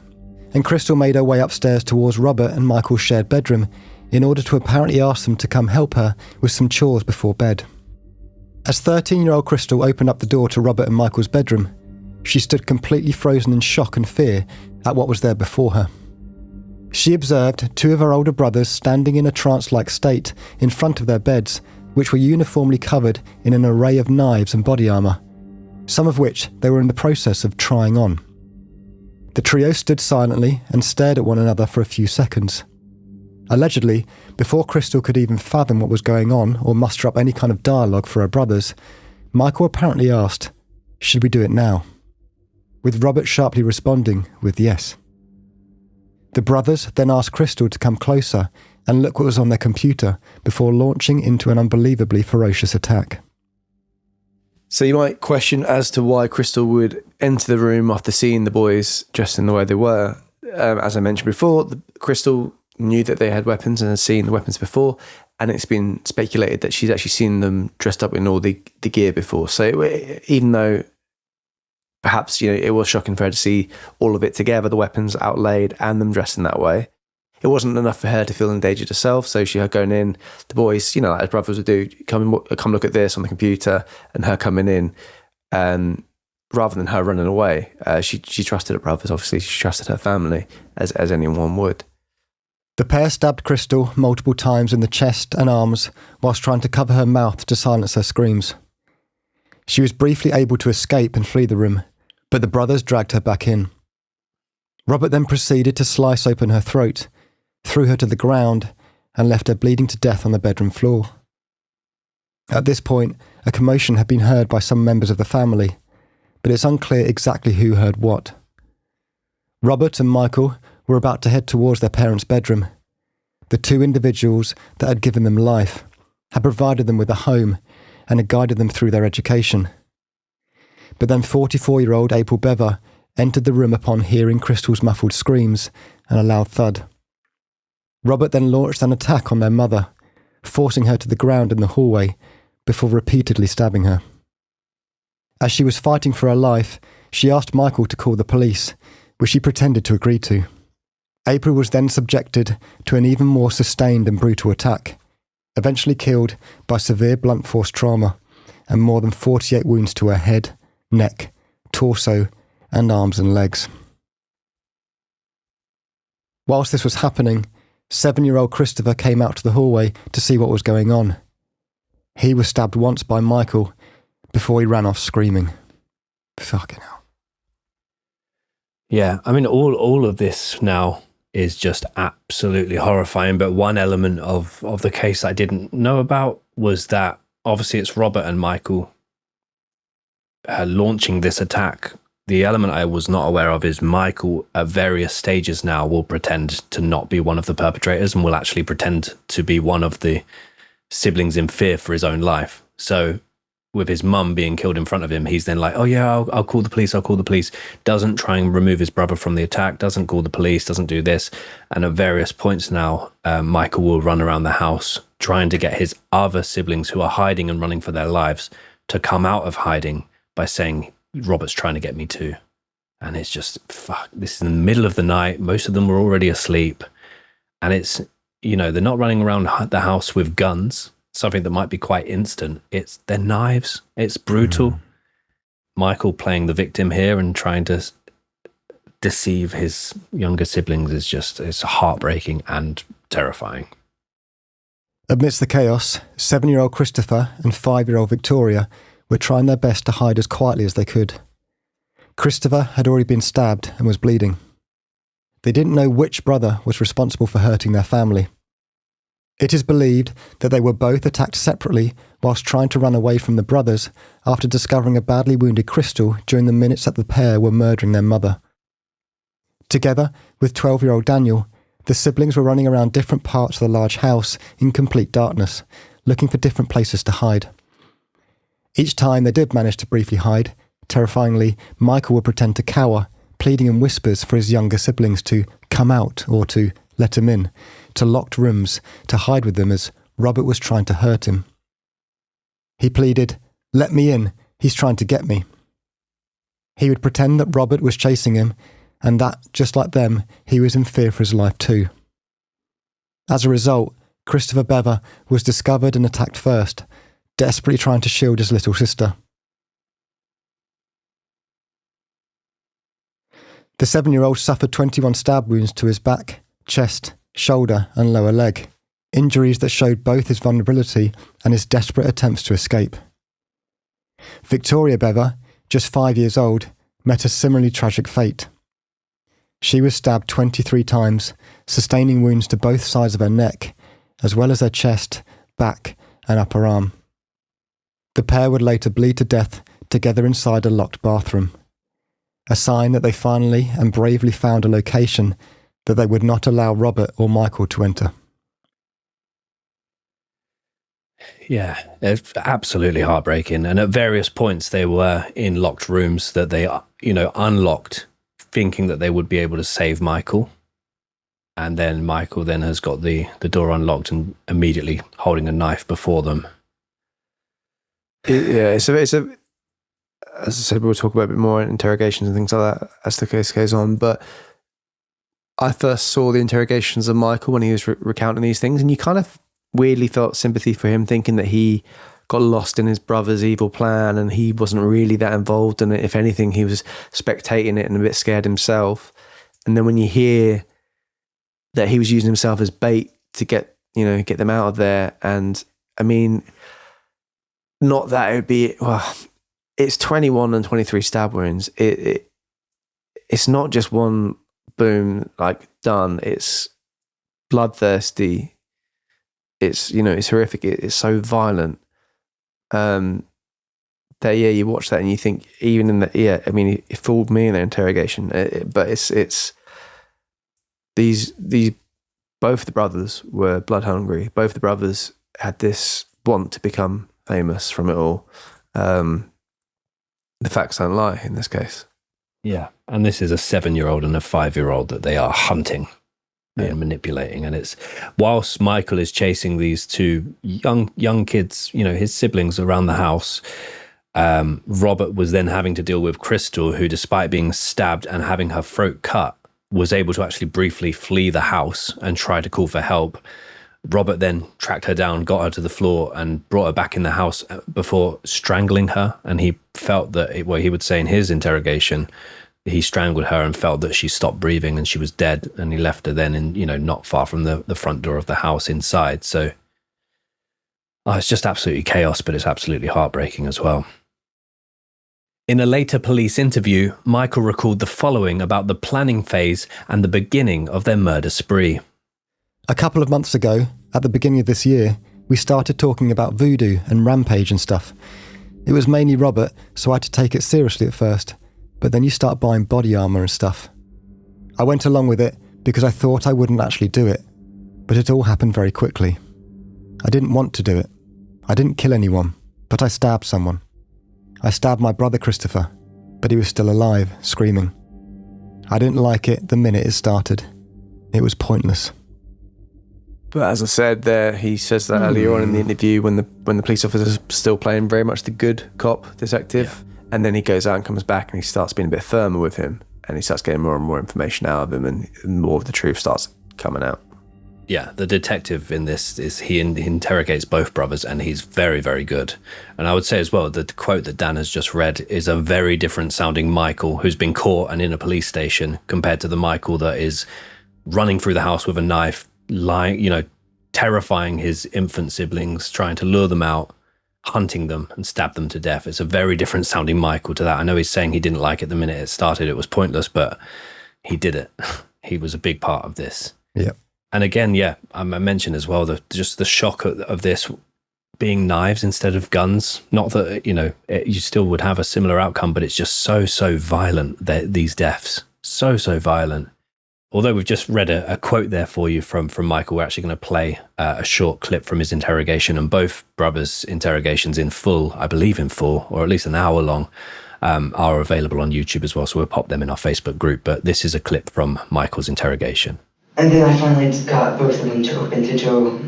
and Crystal made her way upstairs towards Robert and Michael's shared bedroom in order to apparently ask them to come help her with some chores before bed. As 13-year-old Crystal opened up the door to Robert and Michael's bedroom, she stood completely frozen in shock and fear at what was there before her. She observed 2 of her older brothers standing in a trance-like state in front of their beds, which were uniformly covered in an array of knives and body armour, some of which they were in the process of trying on. The trio stood silently and stared at one another for a few seconds. Allegedly, before Crystal could even fathom what was going on or muster up any kind of dialogue for her brothers, Michael apparently asked, "Should we do it now?" with Robert sharply responding with yes. The brothers then asked Crystal to come closer and look what was on their computer before launching into an unbelievably ferocious attack. So you might question as to why Crystal would enter the room after seeing the boys dressed in the way they were. As I mentioned before, Crystal knew that they had weapons and had seen the weapons before, and it's been speculated that she's actually seen them dressed up in all the gear before. So even though perhaps it was shocking for her to see all of it together, the weapons outlaid and them dressed in that way, it wasn't enough for her to feel endangered herself. So she had going in, the boys, like her brothers would do, come look at this on the computer, and her coming in, rather than her running away. She trusted her brothers, obviously. She trusted her family, as anyone would. The pair stabbed Crystal multiple times in the chest and arms whilst trying to cover her mouth to silence her screams. She was briefly able to escape and flee the room, but the brothers dragged her back in. Robert then proceeded to slice open her throat, threw her to the ground, and left her bleeding to death on the bedroom floor. At this point, a commotion had been heard by some members of the family, but it's unclear exactly who heard what. Robert and Michael were about to head towards their parents' bedroom. The two individuals that had given them life had provided them with a home and had guided them through their education. But then 44-year-old April Bever entered the room upon hearing Crystal's muffled screams and a loud thud. Robert then launched an attack on their mother, forcing her to the ground in the hallway before repeatedly stabbing her. As she was fighting for her life, she asked Michael to call the police, which he pretended to agree to. April was then subjected to an even more sustained and brutal attack, eventually killed by severe blunt force trauma and more than 48 wounds to her head, neck, torso, and arms and legs. Whilst this was happening, 7-year-old Christopher came out to the hallway to see what was going on. He was stabbed once by Michael before he ran off screaming. Fucking hell. Yeah, I mean, all of this now is just absolutely horrifying, but one element of the case I didn't know about was that obviously it's Robert and Michael launching this attack. The element I was not aware of is Michael at various stages now will pretend to not be one of the perpetrators and will actually pretend to be one of the siblings in fear for his own life. So with his mum being killed in front of him, he's then like, oh yeah, I'll call the police, doesn't try and remove his brother from the attack, doesn't call the police, doesn't do this. And at various points now, Michael will run around the house trying to get his other siblings who are hiding and running for their lives to come out of hiding by saying, Robert's trying to get me too. And it's just, fuck, this is in the middle of the night. Most of them were already asleep. And it's, they're not running around the house with guns, something that might be quite instant. It's their knives. It's brutal. Michael playing the victim here and trying to deceive his younger siblings is just, it's heartbreaking and terrifying. Amidst the chaos, 7-year-old Christopher and 5-year-old Victoria were trying their best to hide as quietly as they could. Christopher had already been stabbed and was bleeding. They didn't know which brother was responsible for hurting their family. It is believed that they were both attacked separately whilst trying to run away from the brothers after discovering a badly wounded Crystal during the minutes that the pair were murdering their mother. Together with 12-year-old Daniel, the siblings were running around different parts of the large house in complete darkness, looking for different places to hide. Each time they did manage to briefly hide, terrifyingly, Michael would pretend to cower, pleading in whispers for his younger siblings to come out or to let him in, to locked rooms, to hide with them as Robert was trying to hurt him. He pleaded, "Let me in, he's trying to get me." He would pretend that Robert was chasing him and that, just like them, he was in fear for his life too. As a result, Christopher Bever was discovered and attacked first, desperately trying to shield his little sister. The 7-year-old suffered 21 stab wounds to his back, chest, shoulder and lower leg, injuries that showed both his vulnerability and his desperate attempts to escape. Victoria Bever, just 5 years old, met a similarly tragic fate. She was stabbed 23 times, sustaining wounds to both sides of her neck, as well as her chest, back and upper arm. The pair would later bleed to death together inside a locked bathroom, a sign that they finally and bravely found a location that they would not allow Robert or Michael to enter. Yeah, it's absolutely heartbreaking. And at various points, they were in locked rooms that they, unlocked, thinking that they would be able to save Michael. And then Michael then has got the door unlocked and immediately holding a knife before them. It's a, as I said, we'll talk about a bit more in interrogations and things like that as the case goes on. But I first saw the interrogations of Michael when he was recounting these things, and you kind of weirdly felt sympathy for him, thinking that he got lost in his brother's evil plan and he wasn't really that involved in it. If anything, he was spectating it and a bit scared himself. And then when you hear that he was using himself as bait to get them out of there, and I mean, not that it would be, well, it's 21 and 23 stab wounds. It's not just one boom, like done. It's bloodthirsty. It's, it's horrific. It's so violent. That, you watch that and you think, even in the, I mean, it fooled me in their interrogation. But it's these both the brothers were blood hungry. Both the brothers had this want to become famous from it all. The facts don't lie in this case. Yeah. And this is a 7-year-old and a 5-year-old that they are hunting and manipulating. And it's whilst Michael is chasing these two young kids, his siblings around the house, Robert was then having to deal with Crystal, who, despite being stabbed and having her throat cut, was able to actually briefly flee the house and try to call for help. Robert then tracked her down, got her to the floor and brought her back in the house before strangling her. And he felt that, he would say in his interrogation, he strangled her and felt that she stopped breathing and she was dead. And he left her then in, not far from the front door of the house inside. So it's just absolutely chaos, but it's absolutely heartbreaking as well. In a later police interview, Michael recalled the following about the planning phase and the beginning of their murder spree. A couple of months ago, at the beginning of this year, we started talking about voodoo and rampage and stuff. It was mainly Robert, so I had to take it seriously at first, but then you start buying body armour and stuff. I went along with it because I thought I wouldn't actually do it, but it all happened very quickly. I didn't want to do it. I didn't kill anyone, but I stabbed someone. I stabbed my brother Christopher, but he was still alive, screaming. I didn't like it the minute it started. It was pointless. But as I said there, he says that earlier on in the interview when the police officer's still playing very much the good cop detective. Yeah. And then he goes out and comes back and he starts being a bit firmer with him and he starts getting more and more information out of him and more of the truth starts coming out. Yeah, the detective in this he interrogates both brothers and he's very, very good. And I would say as well that the quote that Dan has just read is a very different sounding Michael who's been caught and in a police station compared to the Michael that is running through the house with a knife, lying, terrifying his infant siblings, trying to lure them out, hunting them and stab them to death. It's a very different sounding Michael to that. I know he's saying he didn't like it the minute it started. It was pointless, but he did it. He was a big part of this. Yeah. And again, I mentioned as well, just the shock of this being knives instead of guns. Not that, you still would have a similar outcome, but it's just so violent, these deaths. So violent. Although we've just read a quote there for you from Michael, we're actually going to play a short clip from his interrogation, and both brothers' interrogations in full, I believe in full, or at least an hour long, are available on YouTube as well. So we'll pop them in our Facebook group. But this is a clip from Michael's interrogation. And then I finally got both of them to open the door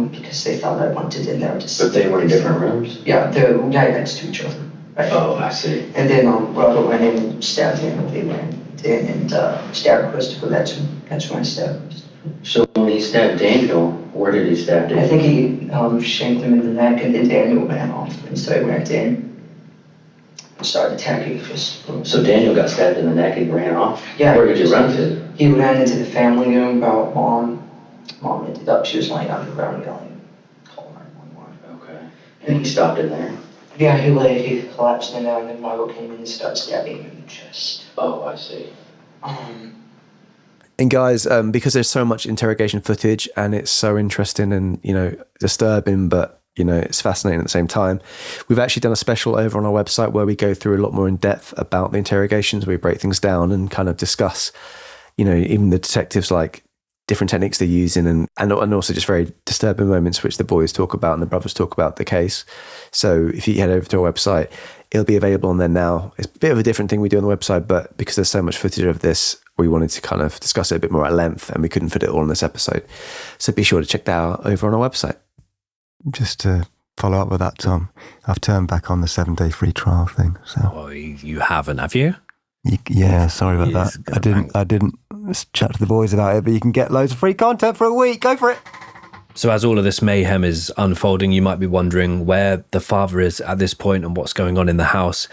because they thought I wanted in there. But they were in different rooms? Yeah, they're right next to each other. Right? Oh, I see. And then Robert went in and stabbed him, and they went in and stabbed Christopher. That's when I stabbed Christopher. So when he stabbed Daniel, where did he stab Daniel? I think he shanked him in the neck, and then Daniel ran off. And so I went in and started attacking Christopher. So Daniel got stabbed in the neck and ran off? Yeah. Where did you run to? He ran into the family room about Mom. Mom ended up, she was laying on the ground yelling, call 911. Okay. And he stopped in there? Yeah, he collapsed in there, and then Margot came in and started stabbing him in the chest. Oh, I see. And guys, because there's so much interrogation footage and it's so interesting and, disturbing, but, it's fascinating at the same time, we've actually done a special over on our website where we go through a lot more in depth about the interrogations. We break things down and kind of discuss, even the detectives like different techniques they're using and also just very disturbing moments which the boys talk about and the brothers talk about the case. So if you head over to our website, it'll be available on there now. It's a bit of a different thing we do on the website, but because there's so much footage of this, we wanted to kind of discuss it a bit more at length and we couldn't fit it all in this episode. So be sure to check that out over on our website. Just to follow up with that, Tom, I've turned back on the 7-day free trial thing. So. Oh, you haven't, have you? Yeah, sorry about that. I didn't chat to the boys about it, but you can get loads of free content for a week. Go for it. So as all of this mayhem is unfolding, you might be wondering where the father is at this point and what's going on in the house.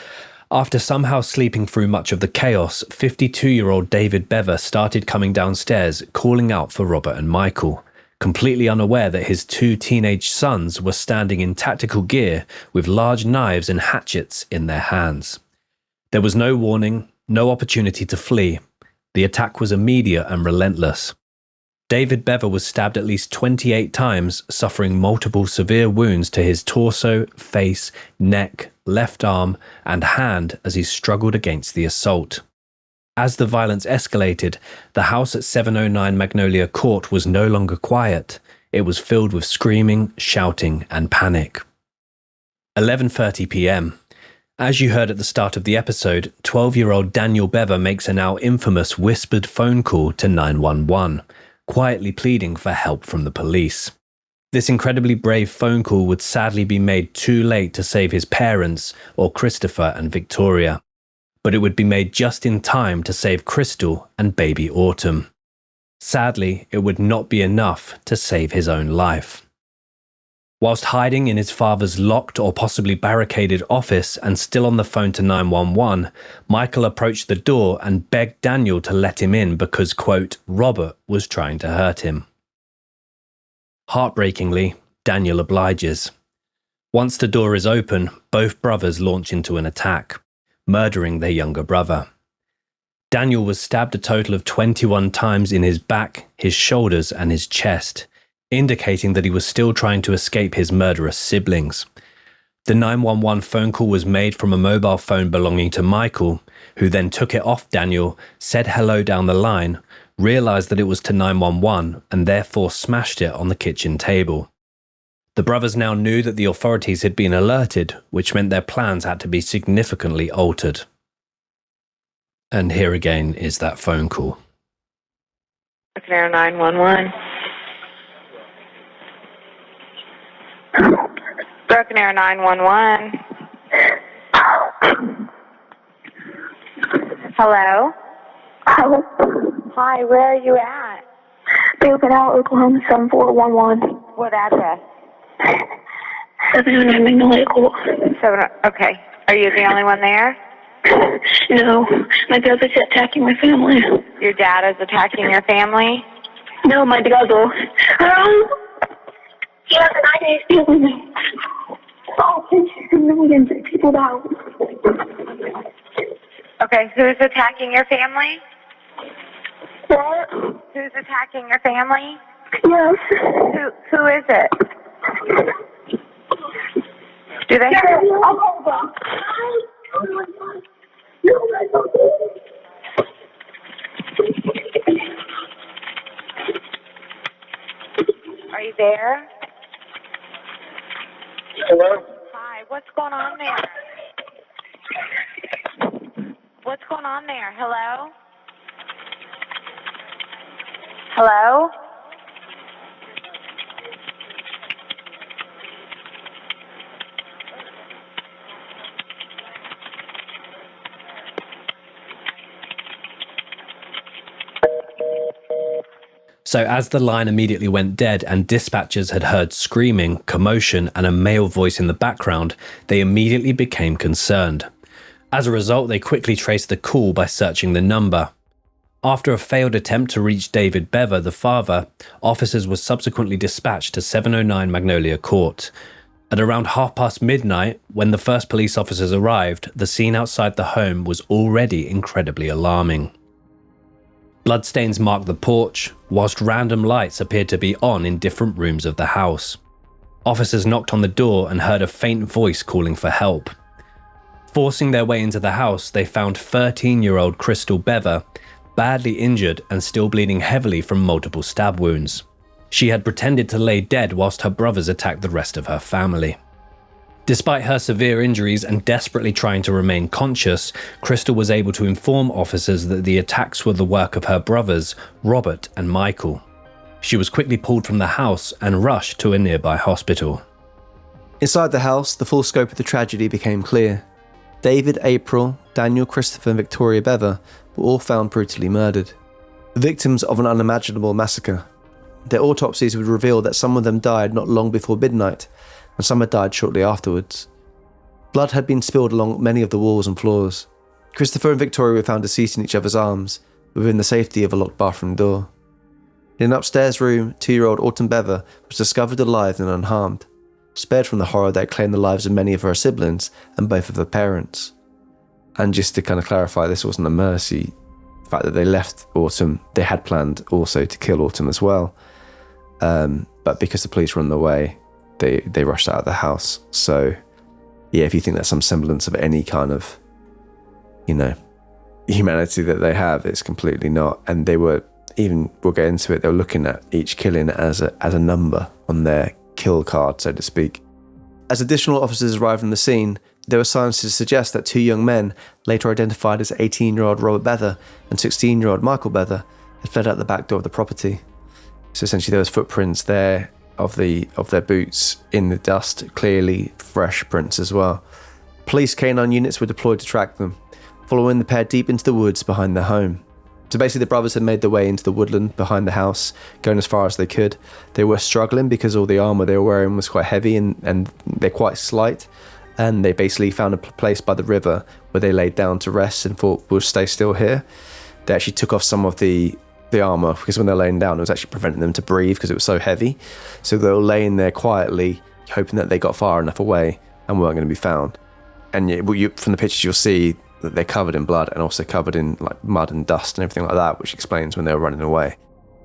After somehow sleeping through much of the chaos, 52-year-old David Bever started coming downstairs, calling out for Robert and Michael, completely unaware that his 2 teenage sons were standing in tactical gear with large knives and hatchets in their hands. There was no warning, no opportunity to flee. The attack was immediate and relentless. David Bever was stabbed at least 28 times, suffering multiple severe wounds to his torso, face, neck, left arm, and hand as he struggled against the assault. As the violence escalated, the house at 709 Magnolia Court was no longer quiet. It was filled with screaming, shouting, and panic. 11:30 p.m. As you heard at the start of the episode, 12-year-old Daniel Bever makes a now infamous whispered phone call to 911, quietly pleading for help from the police. This incredibly brave phone call would sadly be made too late to save his parents or Christopher and Victoria, but it would be made just in time to save Crystal and baby Autumn. Sadly, it would not be enough to save his own life. Whilst hiding in his father's locked or possibly barricaded office and still on the phone to 911, Michael approached the door and begged Daniel to let him in because, quote, Robert was trying to hurt him. Heartbreakingly, Daniel obliges. Once the door is open, both brothers launch into an attack, murdering their younger brother. Daniel was stabbed a total of 21 times in his back, his shoulders, and his chest, indicating that he was still trying to escape his murderous siblings. The 911 phone call was made from a mobile phone belonging to Michael, who then took it off Daniel, said hello down the line, realized that it was to 911, and therefore smashed it on the kitchen table. The brothers now knew that the authorities had been alerted, which meant their plans had to be significantly altered. And here again is that phone call. Air 911. Broken Air 911. Hello? Hello? Hi, where are you at? Bever, Oklahoma 7411. What address? 709 Magnolia Court. Okay. Are you the only one there? No, my brother's attacking my family. Your dad is attacking your family? No, my brother. He has an idea stealing me. Oh, millions of people down. Okay, who's attacking your family? What? Who's attacking your family? Yes. Who is it? Do they have... Are you there? Hello? Hi, what's going on there? What's going on there? Hello? Hello? So as the line immediately went dead and dispatchers had heard screaming, commotion, and a male voice in the background, they immediately became concerned. As a result, they quickly traced the call by searching the number. After a failed attempt to reach David Bever, the father, officers were subsequently dispatched to 709 Magnolia Court. At around midnight, when the first police officers arrived, the scene outside the home was already incredibly alarming. Bloodstains marked the porch, whilst random lights appeared to be on in different rooms of the house. Officers knocked on the door and heard a faint voice calling for help. Forcing their way into the house, they found 13-year-old Crystal Bever badly injured and still bleeding heavily from multiple stab wounds. She had pretended to lay dead whilst her brothers attacked the rest of her family. Despite her severe injuries and desperately trying to remain conscious, Crystal was able to inform officers that the attacks were the work of her brothers, Robert and Michael. She was quickly pulled from the house and rushed to a nearby hospital. Inside the house, the full scope of the tragedy became clear. David, April, Daniel, Christopher and Victoria Bever were all found brutally murdered. The victims of an unimaginable massacre. Their autopsies would reveal that some of them died not long before midnight, and some had died shortly afterwards. Blood had been spilled along many of the walls and floors. Christopher and Victoria were found deceased in each other's arms, within the safety of a locked bathroom door. In an upstairs room, 2-year-old Autumn Bever was discovered alive and unharmed, spared from the horror that claimed the lives of many of her siblings and both of her parents. And just to kind of clarify, this wasn't a mercy. The fact that they left Autumn, they had planned also to kill Autumn as well. But because the police were on the way, they rushed out of the house. So, yeah, if you think that's some semblance of any kind of, humanity that they have, it's completely not. And they were, even, we'll get into it, they were looking at each killing as a number on their kill card, so to speak. As additional officers arrived on the scene, there were signs to suggest that 2 young men, later identified as 18-year-old Robert Bever and 16-year-old Michael Bever, had fled out the back door of the property. So essentially there was footprints there of their boots in the dust, clearly fresh prints as well. Police canine units were deployed to track them, following the pair deep into the woods behind their home. So basically the brothers had made their way into the woodland behind the house, going as far as they could. They were struggling because all the armour they were wearing was quite heavy and they're quite slight. And they basically found a place by the river where they laid down to rest and thought, we'll stay still here. They actually took off some of the armour because when they're laying down, it was actually preventing them to breathe because it was so heavy. So they were laying there quietly, hoping that they got far enough away and weren't going to be found. And from the pictures, you'll see that they're covered in blood and also covered in like mud and dust and everything like that, which explains when they were running away.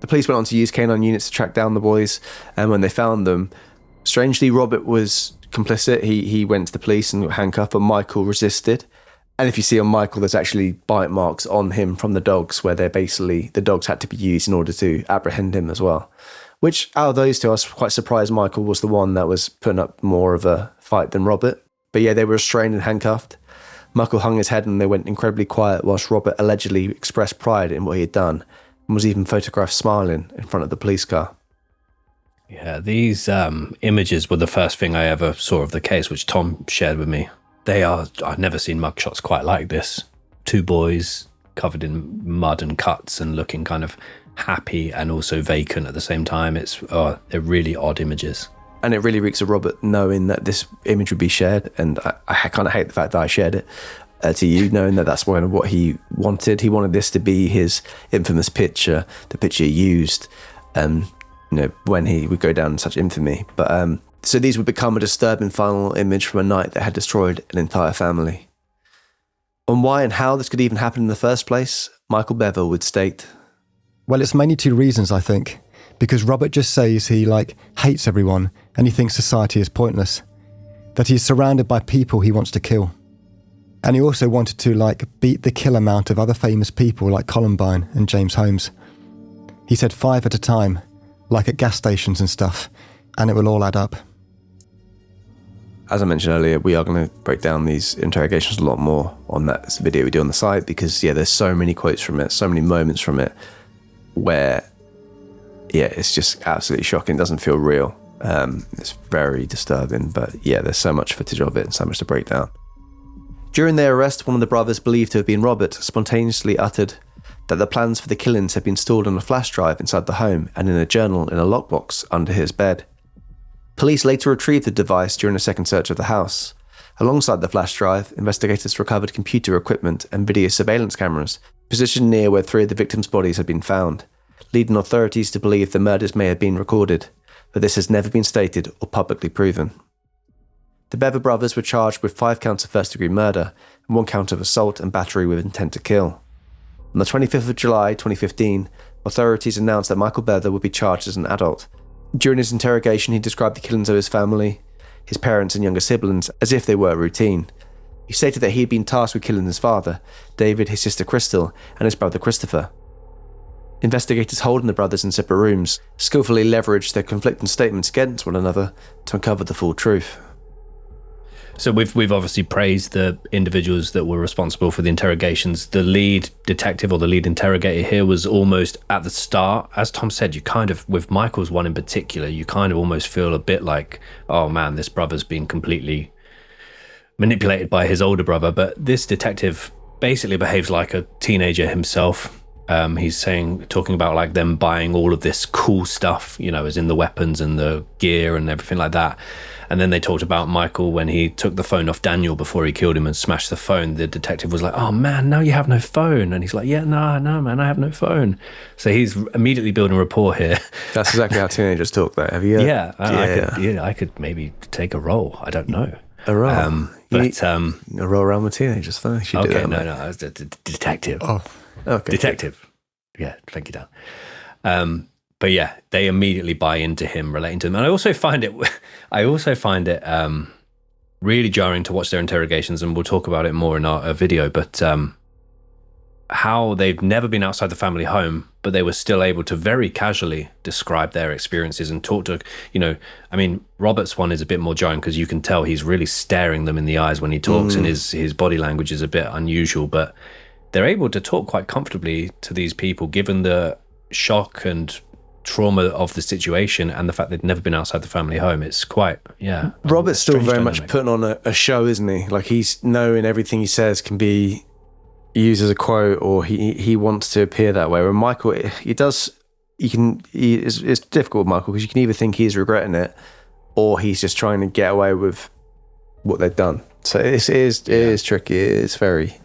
The police went on to use canine units to track down the boys, and when they found them, strangely, Robert was complicit. He went to the police and got handcuffed, but Michael resisted. And if you see on Michael, there's actually bite marks on him from the dogs where the dogs had to be used in order to apprehend him as well. Which, out of those two, I was quite surprised Michael was the one that was putting up more of a fight than Robert. But yeah, they were restrained and handcuffed. Michael hung his head and they went incredibly quiet whilst Robert allegedly expressed pride in what he had done and was even photographed smiling in front of the police car. Yeah, these images were the first thing I ever saw of the case, which Tom shared with me. I've never seen mugshots quite like this. 2 boys covered in mud and cuts and looking kind of happy and also vacant at the same time. They're really odd images. And it really reeks of Robert knowing that this image would be shared. And I kind of hate the fact that I shared it to you, knowing that that's what he wanted. He wanted this to be his infamous picture, the picture he used, when he would go down in such infamy. But so these would become a disturbing final image from a night that had destroyed an entire family. On why and how this could even happen in the first place, Michael Bever would state, Well, it's mainly 2 reasons, I think. Because Robert just says he, hates everyone and he thinks society is pointless. That he's surrounded by people he wants to kill. And he also wanted to, beat the kill amount of other famous people like Columbine and James Holmes. He said 5 at a time, like at gas stations and stuff, and it will all add up. As I mentioned earlier, we are going to break down these interrogations a lot more on that video we do on the site because, there's so many quotes from it, so many moments from it where, it's just absolutely shocking. It doesn't feel real. It's very disturbing, but there's so much footage of it and so much to break down. During their arrest, one of the brothers, believed to have been Robert, spontaneously uttered that the plans for the killings had been stored on a flash drive inside the home and in a journal in a lockbox under his bed. Police later retrieved the device during a second search of the house. Alongside the flash drive, investigators recovered computer equipment and video surveillance cameras positioned near where 3 of the victims' bodies had been found, leading authorities to believe the murders may have been recorded, but this has never been stated or publicly proven. The Bever brothers were charged with 5 counts of first-degree murder and 1 count of assault and battery with intent to kill. On the 25th of July 2015, authorities announced that Michael Bever would be charged as an adult. During his interrogation, he described the killings of his family, his parents and younger siblings, as if they were routine. He stated that he had been tasked with killing his father, David, his sister Crystal, and his brother Christopher, Investigators holding the brothers in separate rooms skillfully leveraged their conflicting statements against one another to uncover the full truth. So we've obviously praised the individuals that were responsible for the interrogations. The lead detective or the lead interrogator here was almost at the start. As Tom said, you kind of, with Michael's one in particular, you kind of almost feel a bit like, oh man, this brother's been completely manipulated by his older brother. But this detective basically behaves like a teenager himself. He's talking about like them buying all of this cool stuff, as in the weapons and the gear and everything like that. And then they talked about Michael when he took the phone off Daniel before he killed him and smashed the phone. The detective was like, oh man, now you have no phone. And he's like, yeah, no, man, I have no phone. So he's immediately building rapport here. That's exactly how teenagers talk though. Have you? I could maybe take a role. I don't know. A role? A roll around with teenagers though. Okay, no, I was a detective. Oh, okay. Detective. Yeah, thank you, Dan. But yeah, they immediately buy into him, relating to him. And I also find it really jarring to watch their interrogations, and we'll talk about it more in our video, but how they've never been outside the family home, but they were still able to very casually describe their experiences and talk to, Robert's one is a bit more jarring because you can tell he's really staring them in the eyes when he talks, and his body language is a bit unusual, but they're able to talk quite comfortably to these people given the shock and trauma of the situation and the fact they'd never been outside the family home. It's quite, Robert's still very much putting on a show, isn't he? Like he's knowing everything he says can be used as a quote, or he wants to appear that way. Where Michael, it's difficult with Michael because you can either think he's regretting it or he's just trying to get away with what they've done. So it is tricky. It's very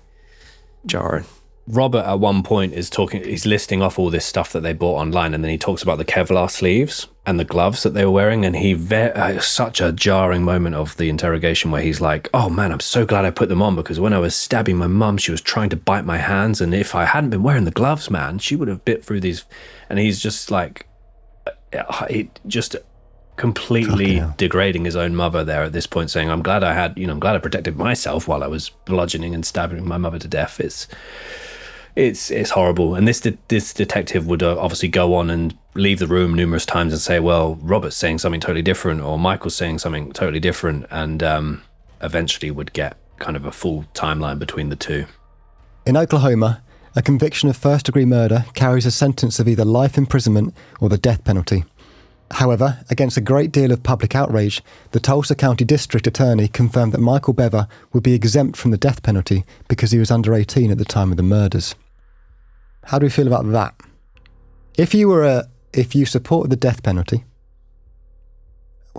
jarring. Robert at one point he's listing off all this stuff that they bought online, and then he talks about the Kevlar sleeves and the gloves that they were wearing, and such a jarring moment of the interrogation where he's like, oh man, I'm so glad I put them on because when I was stabbing my mum, she was trying to bite my hands, and if I hadn't been wearing the gloves, man, she would have bit through these. And he's just like, completely degrading his own mother there at this point, saying, I'm glad I protected myself while I was bludgeoning and stabbing my mother to death. It's horrible. And this detective would obviously go on and leave the room numerous times and say, well, Robert's saying something totally different, or Michael's saying something totally different, and eventually would get kind of a full timeline between the two. In Oklahoma, a conviction of first-degree murder carries a sentence of either life imprisonment or the death penalty. However, against a great deal of public outrage, the Tulsa County District Attorney confirmed that Michael Bever would be exempt from the death penalty because he was under 18 at the time of the murders. How do we feel about that? If you supported the death penalty,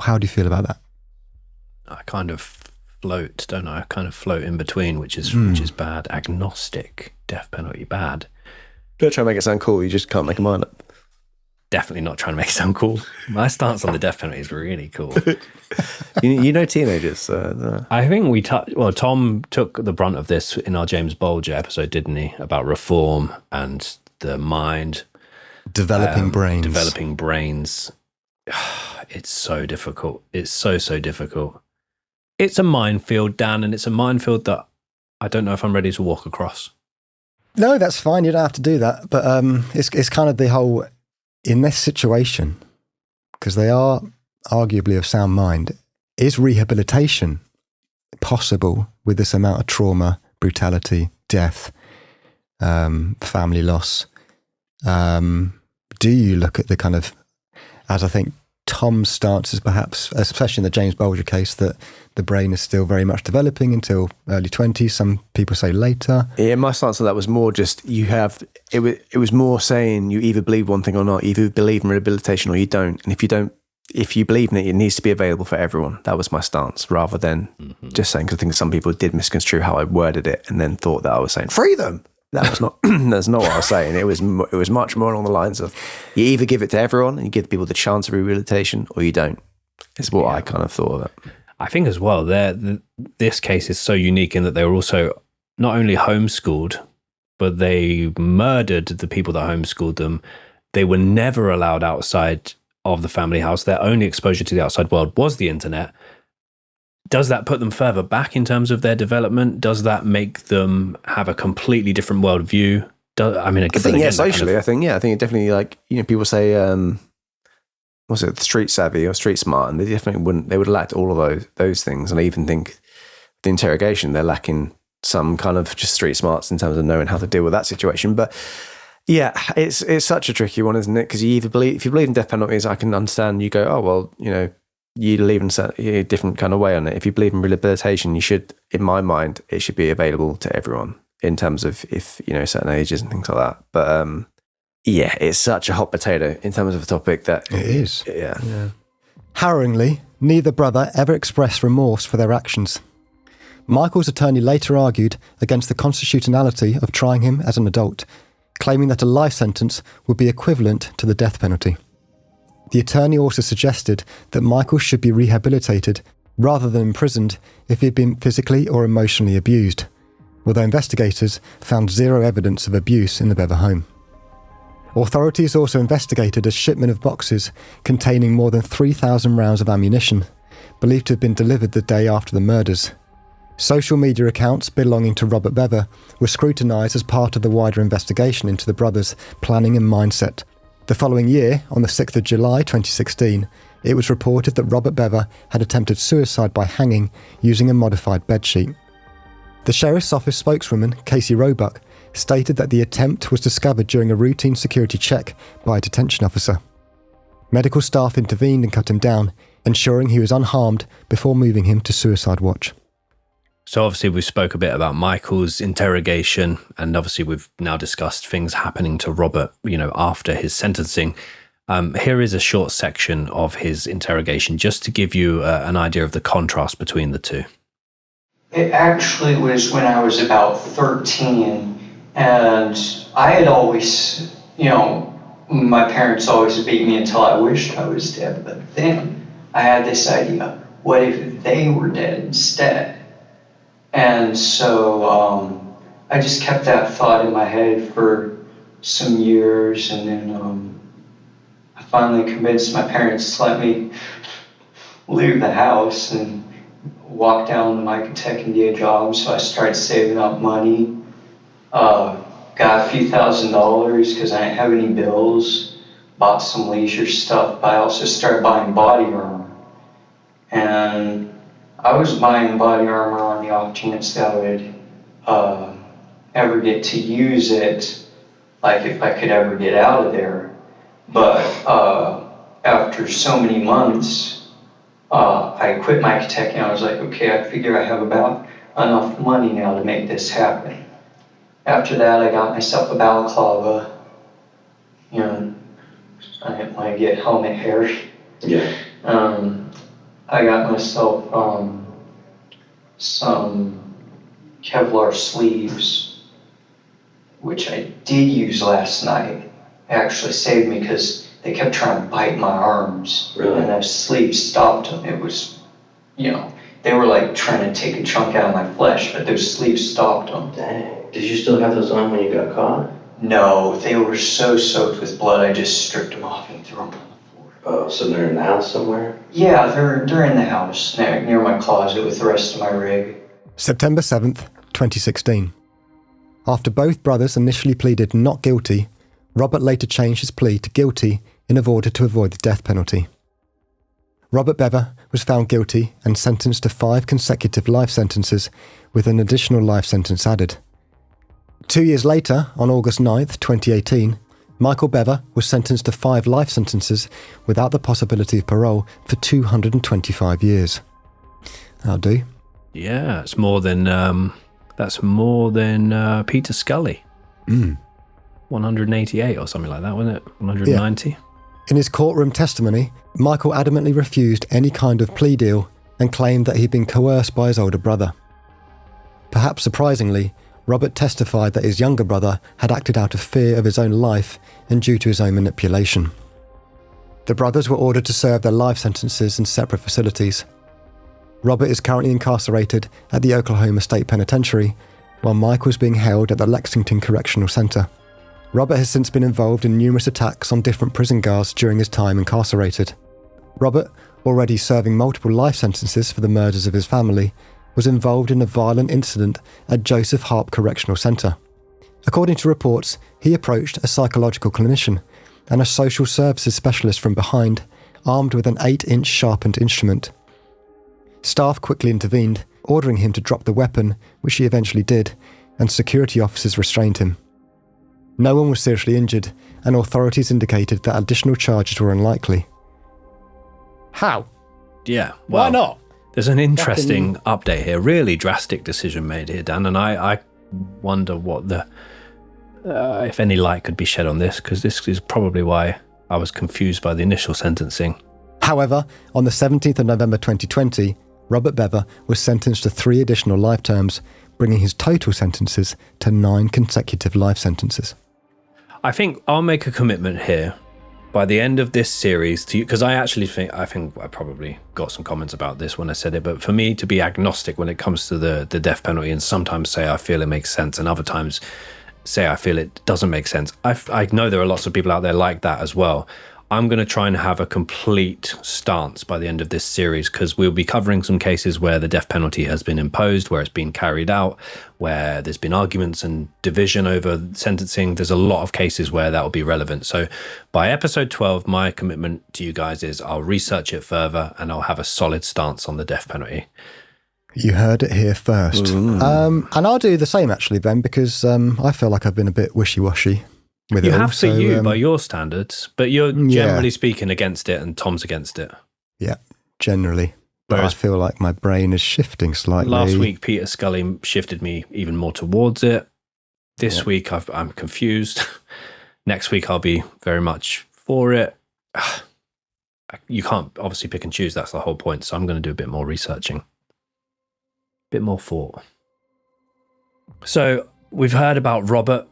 how do you feel about that? I kind of float, don't I? I kind of float in between, which is bad. Agnostic, death penalty, bad. Don't try to make it sound cool. You just can't make a mind up. Definitely not trying to make it sound cool. My stance on the death penalty is really cool. you know teenagers. I think Tom took the brunt of this in our James Bolger episode, didn't he? About reform and the mind. Developing brains. It's so difficult. It's so difficult. It's a minefield, Dan, and it's a minefield that I don't know if I'm ready to walk across. No, that's fine. You don't have to do that. But it's kind of the whole... In this situation, because they are arguably of sound mind, is rehabilitation possible with this amount of trauma, brutality, death, family loss? Do you look at the kind of, as I think Tom's stance is perhaps, especially in the James Bolger case, that the brain is still very much developing until early 20s. Some people say later. Yeah, my stance on that was more just it was more saying you either believe one thing or not. You either believe in rehabilitation or you don't. And if you believe in it, it needs to be available for everyone. That was my stance, rather than just saying, because I think some people did misconstrue how I worded it and then thought that I was saying free them. That was not. That's not what I was saying. It was much more along the lines of you either give it to everyone and you give people the chance of rehabilitation, or you don't. Is what I kind of thought of it. I think as well, this case is so unique in that they were also not only homeschooled, but they murdered the people that homeschooled them. They were never allowed outside of the family house. Their only exposure to the outside world was the internet. Does that put them further back in terms of their development? Does that make them have a completely different worldview? I mean, I think, socially, I think it definitely, like, people say, was it street savvy or street smart? And they definitely wouldn't, they would lack all of those things. And I even think the interrogation, they're lacking some kind of just street smarts in terms of knowing how to deal with that situation. But yeah, it's such a tricky one, isn't it? Because if you believe in death penalties, I can understand. You go, oh, well, you believe in a different kind of way on it. If you believe in rehabilitation, you should, in my mind, it should be available to everyone in terms of if, certain ages and things like that. But yeah, it's such a hot potato in terms of a topic that... It is. Yeah. Harrowingly, neither brother ever expressed remorse for their actions. Michael's attorney later argued against the constitutionality of trying him as an adult, claiming that a life sentence would be equivalent to the death penalty. The attorney also suggested that Michael should be rehabilitated rather than imprisoned if he had been physically or emotionally abused, although investigators found zero evidence of abuse in the Bever home. Authorities also investigated a shipment of boxes containing more than 3,000 rounds of ammunition, believed to have been delivered the day after the murders. Social media accounts belonging to Robert Bever were scrutinised as part of the wider investigation into the brothers' planning and mindset. The following year, on the 6th of July 2016, it was reported that Robert Bever had attempted suicide by hanging using a modified bedsheet. The Sheriff's Office spokeswoman, Casey Roebuck, stated that the attempt was discovered during a routine security check by a detention officer. Medical staff intervened and cut him down, ensuring he was unharmed before moving him to suicide watch. So obviously we spoke a bit about Michael's interrogation, and obviously we've now discussed things happening to Robert, after his sentencing. Here is a short section of his interrogation, just to give you an idea of the contrast between the two. It actually was when I was about 13, and I had always, my parents always beat me until I wished I was dead, but then I had this idea, what if they were dead instead? And so I just kept that thought in my head for some years, and then I finally convinced my parents to let me leave the house and walk down to Psychiatric and get a job. So I started saving up money, got a few $1,000s because I didn't have any bills, bought some leisure stuff, but I also started buying body armor. And I was buying body armor on the off chance that I would ever get to use it, like if I could ever get out of there. But after so many months, I quit Psychiatric and I was like, okay, I figure I have about enough money now to make this happen. After that, I got myself a balaclava. I didn't want to get helmet hair. Yeah. I got myself some Kevlar sleeves, which I did use last night. It actually saved me because they kept trying to bite my arms. Really? And those sleeves stopped them. It was, they were like trying to take a chunk out of my flesh, but those sleeves stopped them. Dang. Did you still have those on when you got caught? No, they were so soaked with blood, I just stripped them off and threw them on the floor. Oh, so they're in the house somewhere? Yeah, they're in the house, near my closet with the rest of my rig. September 7th, 2016. After both brothers initially pleaded not guilty, Robert later changed his plea to guilty in order to avoid the death penalty. Robert Bever was found guilty and sentenced to 5 consecutive life sentences, with an additional life sentence added. 2 years later, on August 9th, 2018, Michael Bever was sentenced to 5 life sentences without the possibility of parole for 225 years. That'll do. Yeah, it's more than Peter Scully. 188 or something like that, wasn't it? 190. Yeah. In his courtroom testimony, Michael adamantly refused any kind of plea deal and claimed that he'd been coerced by his older brother. Perhaps surprisingly, Robert testified that his younger brother had acted out of fear of his own life and due to his own manipulation. The brothers were ordered to serve their life sentences in separate facilities. Robert is currently incarcerated at the Oklahoma State Penitentiary, while Michael is being held at the Lexington Correctional Center. Robert has since been involved in numerous attacks on different prison guards during his time incarcerated. Robert, already serving multiple life sentences for the murders of his family, was involved in a violent incident at Joseph Harp Correctional Center. According to reports, he approached a psychological clinician and a social services specialist from behind, armed with an 8-inch sharpened instrument. Staff quickly intervened, ordering him to drop the weapon, which he eventually did, and security officers restrained him. No one was seriously injured, and authorities indicated that additional charges were unlikely. How? Yeah. Why not? There's an interesting update here. Really drastic decision made here, Dan, and I wonder what the if any light could be shed on this, because this is probably why I was confused by the initial sentencing. However, on the 17th of November 2020, Robert Bever was sentenced to 3 additional life terms, bringing his total sentences to 9 consecutive life sentences. I think I'll make a commitment here by the end of this series to you, because I think I probably got some comments about this when I said it, but for me to be agnostic when it comes to the death penalty, and sometimes say I feel it makes sense and other times say I feel it doesn't make sense. I know there are lots of people out there like that as well. I'm going to try and have a complete stance by the end of this series, because we'll be covering some cases where the death penalty has been imposed, where it's been carried out, where there's been arguments and division over sentencing. There's a lot of cases where that will be relevant. So by episode 12, my commitment to you guys is I'll research it further and I'll have a solid stance on the death penalty. You heard it here first. And I'll do the same actually, Ben, because I feel like I've been a bit wishy-washy. You have for you by your standards, but you're generally speaking against it, and Tom's against it. Yeah, generally. But whereas I feel like my brain is shifting slightly. Last week, Peter Scully shifted me even more towards it. This week, I'm confused. Next week, I'll be very much for it. You can't obviously pick and choose. That's the whole point. So I'm going to do a bit more researching, a bit more thought. So we've heard about Robert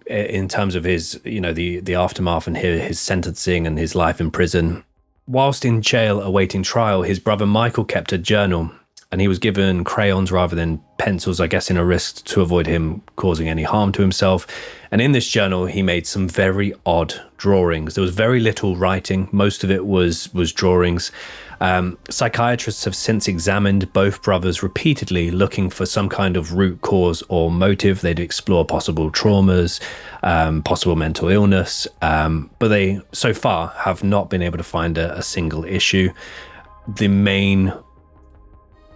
in terms of his, the aftermath and his sentencing and his life in prison. Whilst in jail awaiting trial, his brother Michael kept a journal, and he was given crayons rather than pencils, I guess, in a wrist to avoid him causing any harm to himself. And in this journal, he made some very odd drawings. There was very little writing. Most of it was drawings. Psychiatrists have since examined both brothers repeatedly, looking for some kind of root cause or motive. They'd explore possible traumas, possible mental illness, but they so far have not been able to find a single issue. The main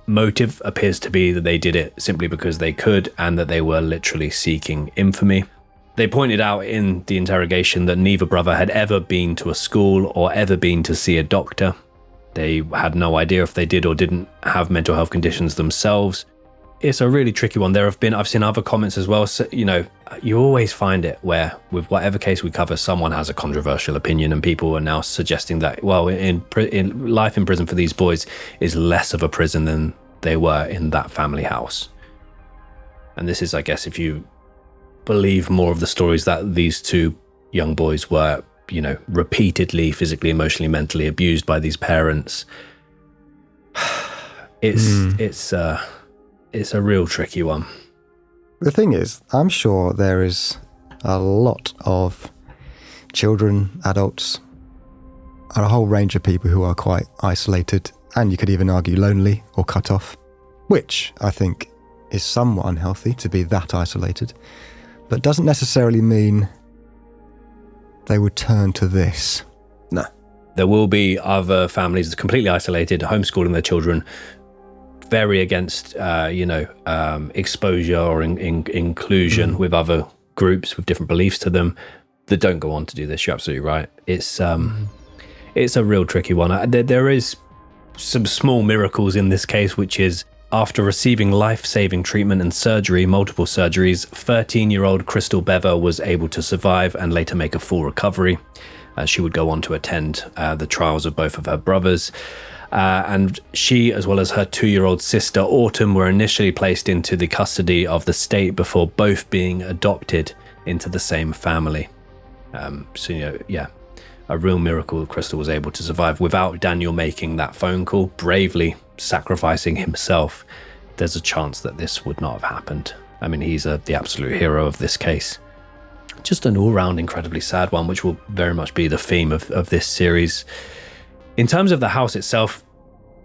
motive appears to be that they did it simply because they could, and that they were literally seeking infamy. They pointed out in the interrogation that neither brother had ever been to a school or ever been to see a doctor. They had no idea if they did or didn't have mental health conditions themselves. It's a really tricky one. I've seen other comments as well. So, you always find it where with whatever case we cover, someone has a controversial opinion, and people are now suggesting that, well, in life in prison for these boys is less of a prison than they were in that family house. And this is, I guess, if you believe more of the stories that these two young boys were, repeatedly physically, emotionally, mentally abused by these parents. It's a real tricky one. The thing is, I'm sure there is a lot of children, adults, and a whole range of people who are quite isolated, and you could even argue lonely or cut off, which I think is somewhat unhealthy to be that isolated, but doesn't necessarily mean they would turn to this. No. There will be other families completely isolated, homeschooling their children, very against, exposure or inclusion with other groups with different beliefs to them that don't go on to do this. You're absolutely right. It's a real tricky one. There is some small miracles in this case, which is after receiving life-saving treatment and surgery, multiple surgeries, 13-year-old Crystal Bever was able to survive and later make a full recovery. She would go on to attend the trials of both of her brothers. And she, as well as her 2-year-old sister, Autumn, were initially placed into the custody of the state before both being adopted into the same family. A real miracle Crystal was able to survive without Daniel making that phone call, bravely sacrificing himself. There's a chance that this would not have happened. I mean, he's the absolute hero of this case. Just an all-round incredibly sad one, which will very much be the theme of this series. In terms of the house itself,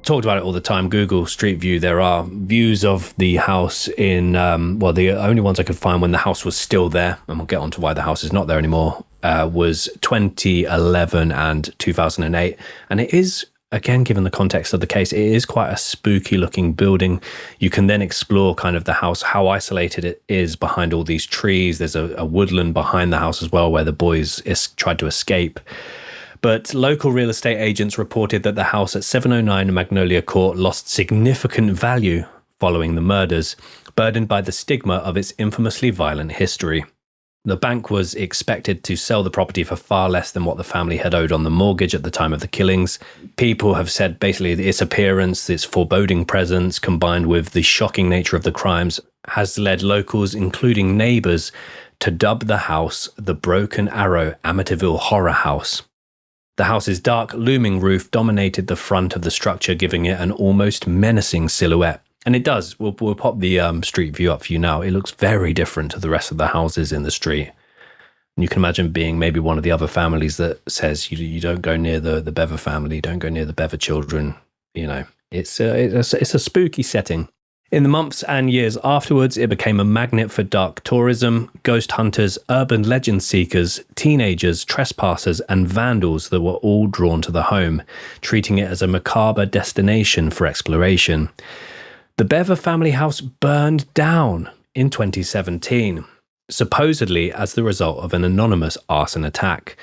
talked about it all the time. Google Street View. There are views of the house in, the only ones I could find when the house was still there, and we'll get on to why the house is not there anymore, was 2011 and 2008. And it is, again, given the context of the case, it is quite a spooky looking building. You can then explore kind of the house, how isolated it is behind all these trees. There's a woodland behind the house as well where the boys tried to escape. But local real estate agents reported that the house at 709 Magnolia Court lost significant value following the murders, burdened by the stigma of its infamously violent history. The bank was expected to sell the property for far less than what the family had owed on the mortgage at the time of the killings. People have said basically its appearance, its foreboding presence, combined with the shocking nature of the crimes, has led locals, including neighbours, to dub the house the Broken Arrow Amityville Horror House. The house's dark, looming roof dominated the front of the structure, giving it an almost menacing silhouette. And it does. We'll pop the street view up for you now. It looks very different to the rest of the houses in the street. And you can imagine being maybe one of the other families that says you don't go near the Bever family, don't go near the Bever children. You know, it's a spooky setting. In the months and years afterwards, it became a magnet for dark tourism, ghost hunters, urban legend seekers, teenagers, trespassers, and vandals that were all drawn to the home, treating it as a macabre destination for exploration. The Bever family house burned down in 2017, supposedly as the result of an anonymous arson attack.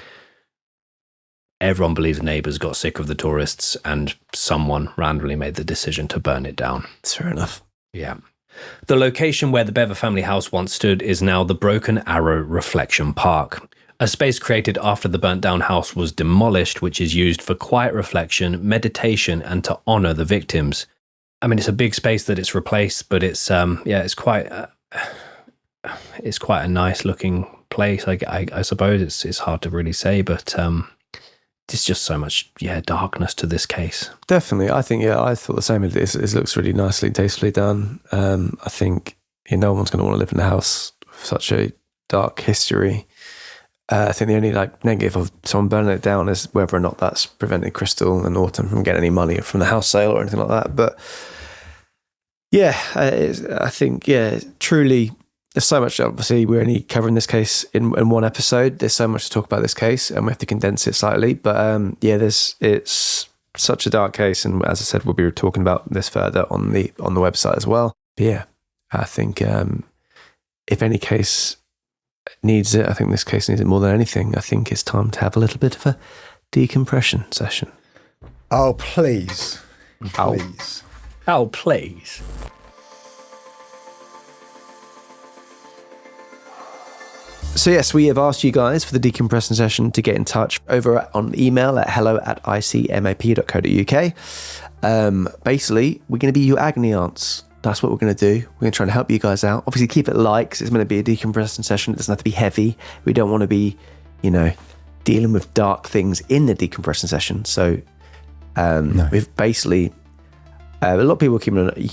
Everyone believes neighbours got sick of the tourists and someone randomly made the decision to burn it down. That's fair enough. Yeah. The location where the Bever family house once stood is now the Broken Arrow Reflection Park, a space created after the burnt down house was demolished, which is used for quiet reflection, meditation, and to honour the victims. I mean, it's a big space that it's replaced, but it's quite a nice looking place. I suppose it's hard to really say, but there's just so much darkness to this case. Definitely. I think, I thought the same. It looks really nicely and tastefully done. I think no one's going to want to live in a house with such a dark history. I think the only negative of someone burning it down is whether or not that's prevented Crystal and Autumn from getting any money from the house sale or anything like that. But I think, truly, there's so much. Obviously, we're only covering this case in one episode. There's so much to talk about this case, and we have to condense it slightly. But it's such a dark case, and as I said, we'll be talking about this further on the website as well. But I think if any case needs it, I think this case needs it more than anything. I think it's time to have a little bit of a decompression session. Oh, please. Please. Oh, please. So yes, we have asked you guys for the decompression session to get in touch over on email at hello@icmap.co.uk. Basically, we're going to be your agony aunts. That's what we're going to do. We're going to try and help you guys out. Obviously, keep it light because it's going to be a decompression session. It doesn't have to be heavy. We don't want to be, dealing with dark things in the decompression session. So we've basically... a lot of people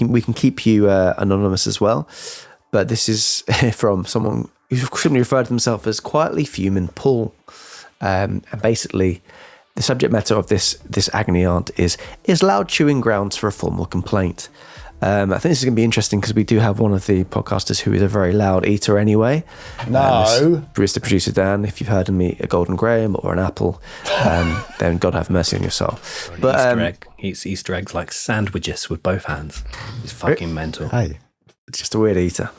we can keep you anonymous as well. But this is from someone who's simply referred to himself as Quietly Fuming Paul. And basically, the subject matter of this agony aunt is loud chewing grounds for a formal complaint. I think this is going to be interesting because we do have one of the podcasters who is a very loud eater anyway. No. Mr. Producer Dan, if you've heard him eat a Golden Graham or an apple, then God have mercy on your soul. But Easter egg. He eats Easter eggs like sandwiches with both hands. He's fucking mental. Hey. Just a weird eater.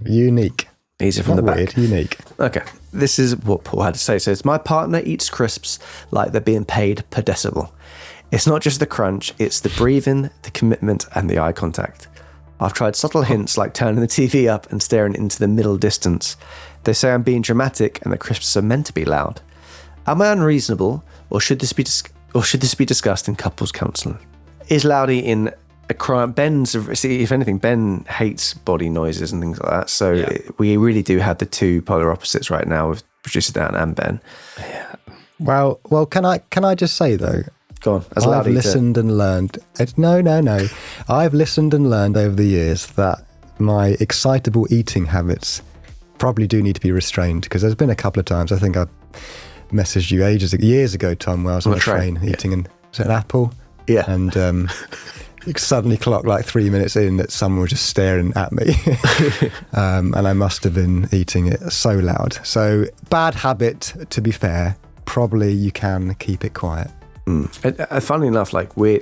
Unique. Easier from Not the back. weird, unique. Okay, this is what Paul had to say. So it's, my partner eats crisps like they're being paid per decibel. It's not just the crunch, it's the breathing, the commitment, and the eye contact. I've tried subtle hints like turning the TV up and staring into the middle distance. They say I'm being dramatic and the crisps are meant to be loud. Am I unreasonable, or should this be discussed in couples counselling? Is loud eating a crime? If anything, Ben hates body noises and things like that. So we really do have the two polar opposites right now with producer Dan and Ben. Yeah. Well, can I just say though? Go on. I've listened and learned. No. I've listened and learned over the years that my excitable eating habits probably do need to be restrained, because there's been a couple of times, I think I messaged you years ago, Tom, where I was on a train eating an apple. Yeah. And it suddenly clocked like 3 minutes in that someone was just staring at me. And I must have been eating it so loud. So bad habit, to be fair. Probably you can keep it quiet. Funnily enough, like me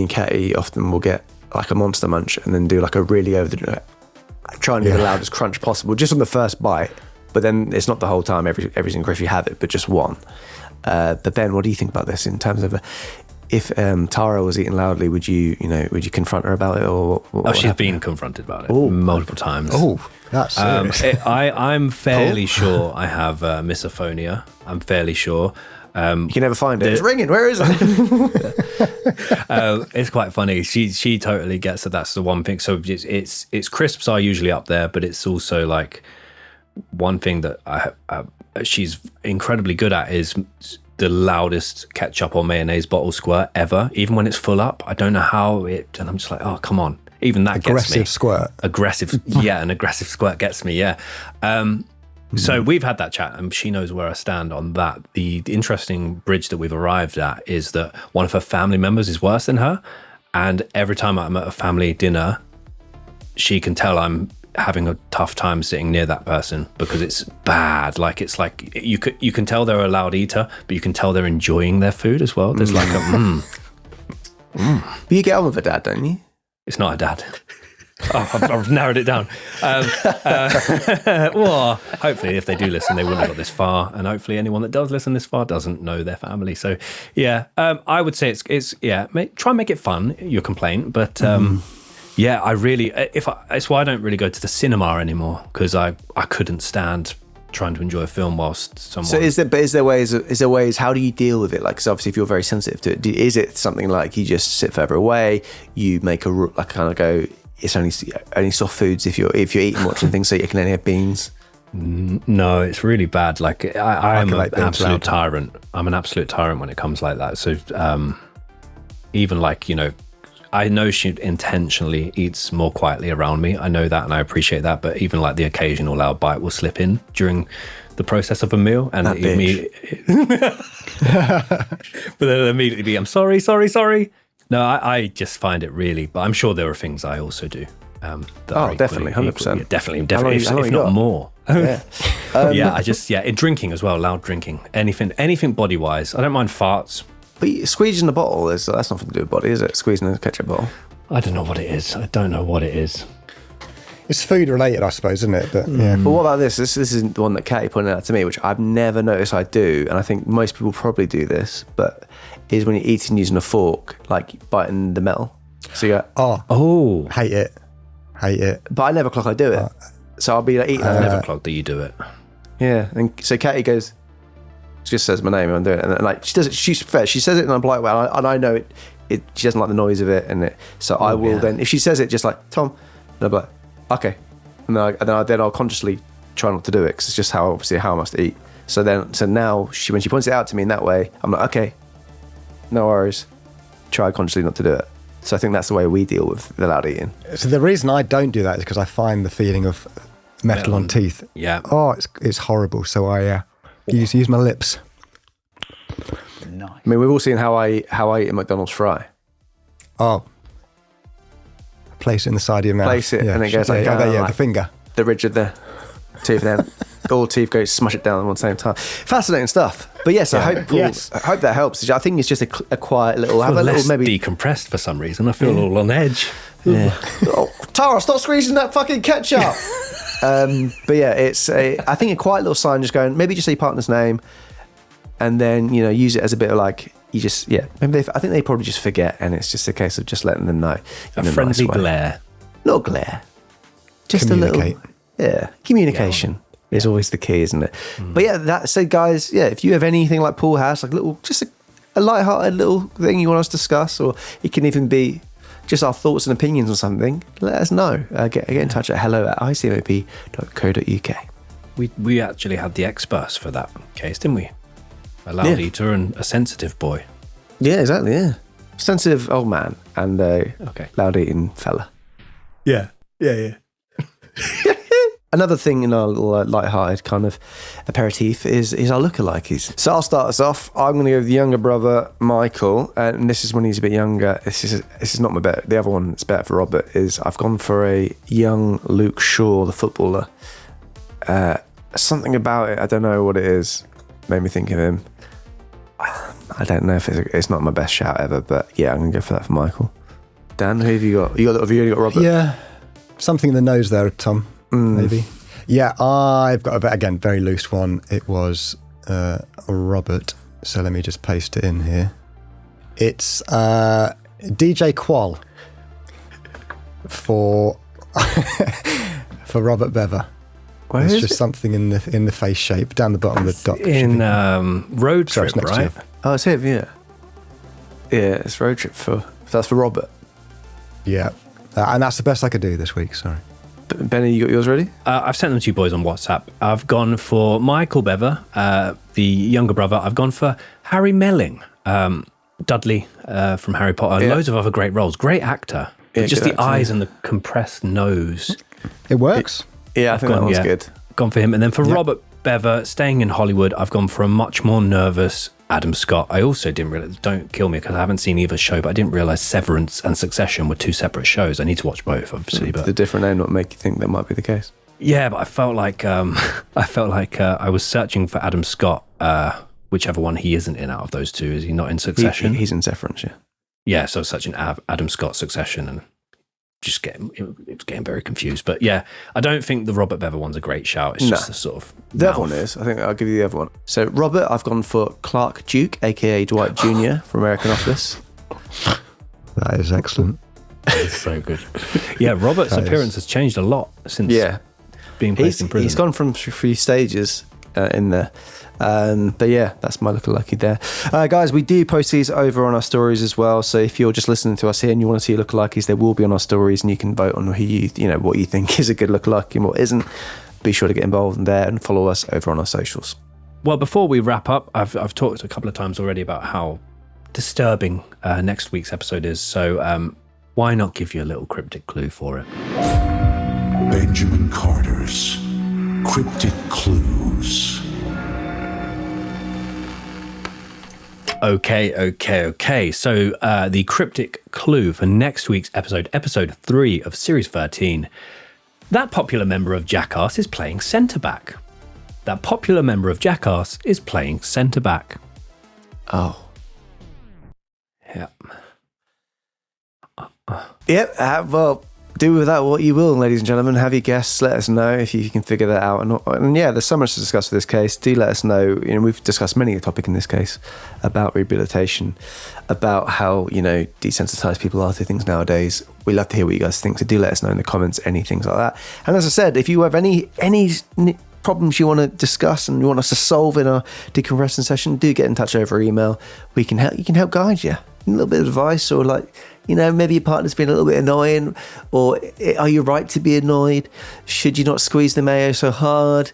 and Katie often will get like a Monster Munch and then do like a really try and do the loudest crunch possible just on the first bite. But then it's not the whole time, every single griff you have it, but just one. But Ben, what do you think about this in terms of if Tara was eating loudly, would you confront her about it, or she's been confronted about it multiple times. Oh, that's serious. I'm fairly sure I have misophonia. I'm fairly sure. You can never find it. It's ringing. Where is it? It's quite funny. She totally gets that. That's the one thing. So it's crisps are usually up there, but it's also like one thing that she's incredibly good at is the loudest ketchup or mayonnaise bottle squirt ever, even when it's full up. I don't know how and I'm just like, oh, come on. Even that gets me. Aggressive squirt. An aggressive squirt gets me, yeah. So we've had that chat and she knows where I stand on that. The interesting bridge that we've arrived at is that one of her family members is worse than her. And every time I'm at a family dinner, she can tell I'm having a tough time sitting near that person because it's bad. Like it's like you can tell they're a loud eater, but you can tell they're enjoying their food as well. There's like a But you get on with a dad, don't you? It's not a dad. I've narrowed it down. Well, hopefully if they do listen, they wouldn't have got this far, and hopefully anyone that does listen this far doesn't know their family. So yeah, I would say it's try and make it fun, your complaint, but yeah, I really, it's why I don't really go to the cinema anymore, because I couldn't stand trying to enjoy a film whilst someone. So is there ways? How do you deal with it? Like, because obviously, if you're very sensitive to it, is it something like you just sit further away? You make it's only soft foods if you're eating watching things, so you can only have beans. No, it's really bad. Like I'm an absolute tyrant. I'm an absolute tyrant when it comes like that. So even like, I know she intentionally eats more quietly around me. I know that and I appreciate that. But even like the occasional loud bite will slip in during the process of a meal. And but then immediately be, I'm sorry. No, I just find it really, but I'm sure there are things I also do. Definitely, 100%. Definitely, if not more. Yeah. In drinking as well, loud drinking. Anything body-wise. I don't mind farts. But squeezing the bottle, that's nothing to do with body, is it? Squeezing a ketchup bottle. I don't know what it is. It's food related, I suppose, isn't it? But yeah. But what about this? This is the one that Katie pointed out to me, which I've never noticed I do, and I think most people probably do this, but is when you're eating using a fork, like biting the metal. So you go, hate it. But I never clock I do it. So I'll be like eating. I've never clocked that you do it. Yeah, and so Katie goes, just says my name and I'm doing it, and like she does it. She's fair. She says it in a polite way, and I know it. She doesn't like the noise of it, so I will then, if she says it, just like Tom, and I'll be like, okay, and then I'll consciously try not to do it because it's just how I must eat. So now when she points it out to me in that way, I'm like, okay, no worries. Try consciously not to do it. So I think that's the way we deal with the loud eating. So the reason I don't do that is because I find the feeling of metal on teeth. Yeah. Oh, it's horrible. So I use my lips. Nice. I mean, we've all seen how I eat a McDonald's fry. Oh. Place it in the side of your mouth. Place it, and it goes like the finger. The ridge of the teeth, then all teeth go smash it down at the same time. Fascinating stuff. But yes, I hope that helps. I think it's just a quiet little. I feel less decompressed for some reason. I feel all on edge. Yeah. Tara, stop squeezing that fucking ketchup. But yeah, I think a quiet little sign, just going, maybe just say your partner's name, and then use it as a bit of like, I think they probably just forget, and it's just a case of just letting them know. A friendly glare. Not glare. Just a little. Yeah, communication is always the key, isn't it? But yeah, so guys, if you have anything like Paul has, like just a light-hearted little thing you want us to discuss, or it can even be just our thoughts and opinions on something, let us know. Get in touch at hello@icmop.co.uk. We actually had the experts for that case, didn't we? A loud eater and a sensitive boy. Yeah, exactly, yeah. Sensitive old man and a loud eating fella. Yeah. Another thing in our little light-hearted kind of aperitif is our lookalikes. So I'll start us off. I'm going to go with the younger brother, Michael, and this is when he's a bit younger. This is not my bet. The other one that's better for Robert is I've gone for a young Luke Shaw, the footballer. Something about it, I don't know what it is, made me think of him. I don't know if it's not my best shout ever, but yeah, I'm going to go for that for Michael. Dan, who have you got? Have you got Robert? Yeah, something in the nose there, Tom. Maybe. Yeah, I've got again very loose one. It was Robert. So let me just paste it in here. It's DJ Qual for for Robert Bever. Where it's is just it? Something in the face shape down the bottom of the doc. In Road Trip, right? Oh, it's him, yeah. Yeah, it's Road Trip that's for Robert. Yeah, and that's the best I could do this week. Sorry. Benny, you got yours ready? I've sent them to you boys on WhatsApp. I've gone for Michael Bever, the younger brother. I've gone for Harry Melling, Dudley from Harry Potter. Yeah. Loads of other great roles. Great actor. Yeah, But just good the actor, eyes yeah. and the compressed nose. It works. Yeah, I think that one's good. Gone for him. And then for Robert Bever, staying in Hollywood, I've gone for a much more nervous Adam Scott. I also didn't realize, don't kill me because I haven't seen either show, but I didn't realize Severance and Succession were two separate shows. I need to watch both, obviously. But the different name not make you think that might be the case. yeah, but I felt like I was searching for Adam Scott, whichever one he isn't in out of those two. Is he not in Succession? He's in Severance, yeah. Yeah, so such an Adam Scott Succession, and just getting very confused. But yeah, I don't think the Robert Bever one's a great shout. It's just a sort of the other one is. I think I'll give you the other one. So Robert, I've gone for Clark Duke, aka Dwight Jr. from American Office. That is excellent. It's so good. Yeah, Robert's appearance has changed a lot since being placed in prison. He's gone from 3 stages in there. But yeah, that's my lookalike there. Guys, we do post these over on our stories as well. So if you're just listening to us here and you want to see lookalikes, they will be on our stories, and you can vote on who what you think is a good lookalike and what isn't. Be sure to get involved in there and follow us over on our socials. Well, before we wrap up, I've talked a couple of times already about how disturbing next week's episode is. So why not give you a little cryptic clue for it? Benjamin Carter's Cryptic Clues. Okay. So the cryptic clue for next week's episode 3 of Series 13. That popular member of Jackass is playing centre-back. Oh. Yep. Yep. Well, do with that what you will, ladies and gentlemen. Have your guests. Let us know if you can figure that out. And yeah, there's so much to discuss with this case. Do let us know. We've discussed many a topic in this case about rehabilitation, about how desensitized people are to things nowadays. We love to hear what you guys think. So do let us know in the comments any things like that. And as I said, if you have any problems you want to discuss and you want us to solve in our decompressing session, do get in touch over email. We can help. You can help guide you. A little bit of advice, or maybe your partner's been a little bit annoying, or are you right to be annoyed? Should you not squeeze the mayo so hard?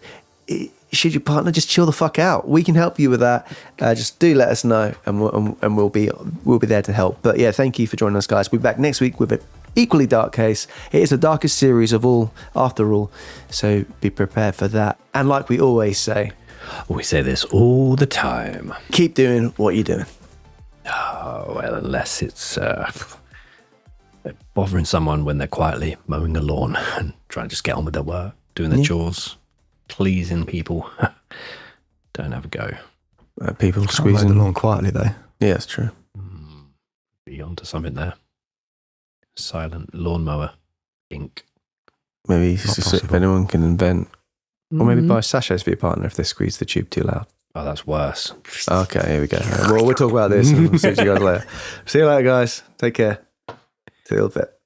Should your partner just chill the fuck out? We can help you with that. Just do let us know, and we'll be there to help. But yeah, thank you for joining us, guys. We'll be back next week with an equally dark case. It is the darkest series of all, after all. So be prepared for that. And like we always say, we say this all the time. Keep doing what you're doing. Oh, well, unless it's bothering someone when they're quietly mowing a lawn and trying to just get on with their work, doing their chores, pleasing people. Don't have a go. People squeezing the lawn quietly, though. Yeah, it's true. Be onto something there. Silent lawnmower ink. Maybe if anyone can invent, or maybe buy sachets for your partner if they squeeze the tube too loud. Oh, that's worse. Okay, here we go. Well, we'll talk about this and we'll see you guys later. See you later, guys. Take care. See you in a little bit.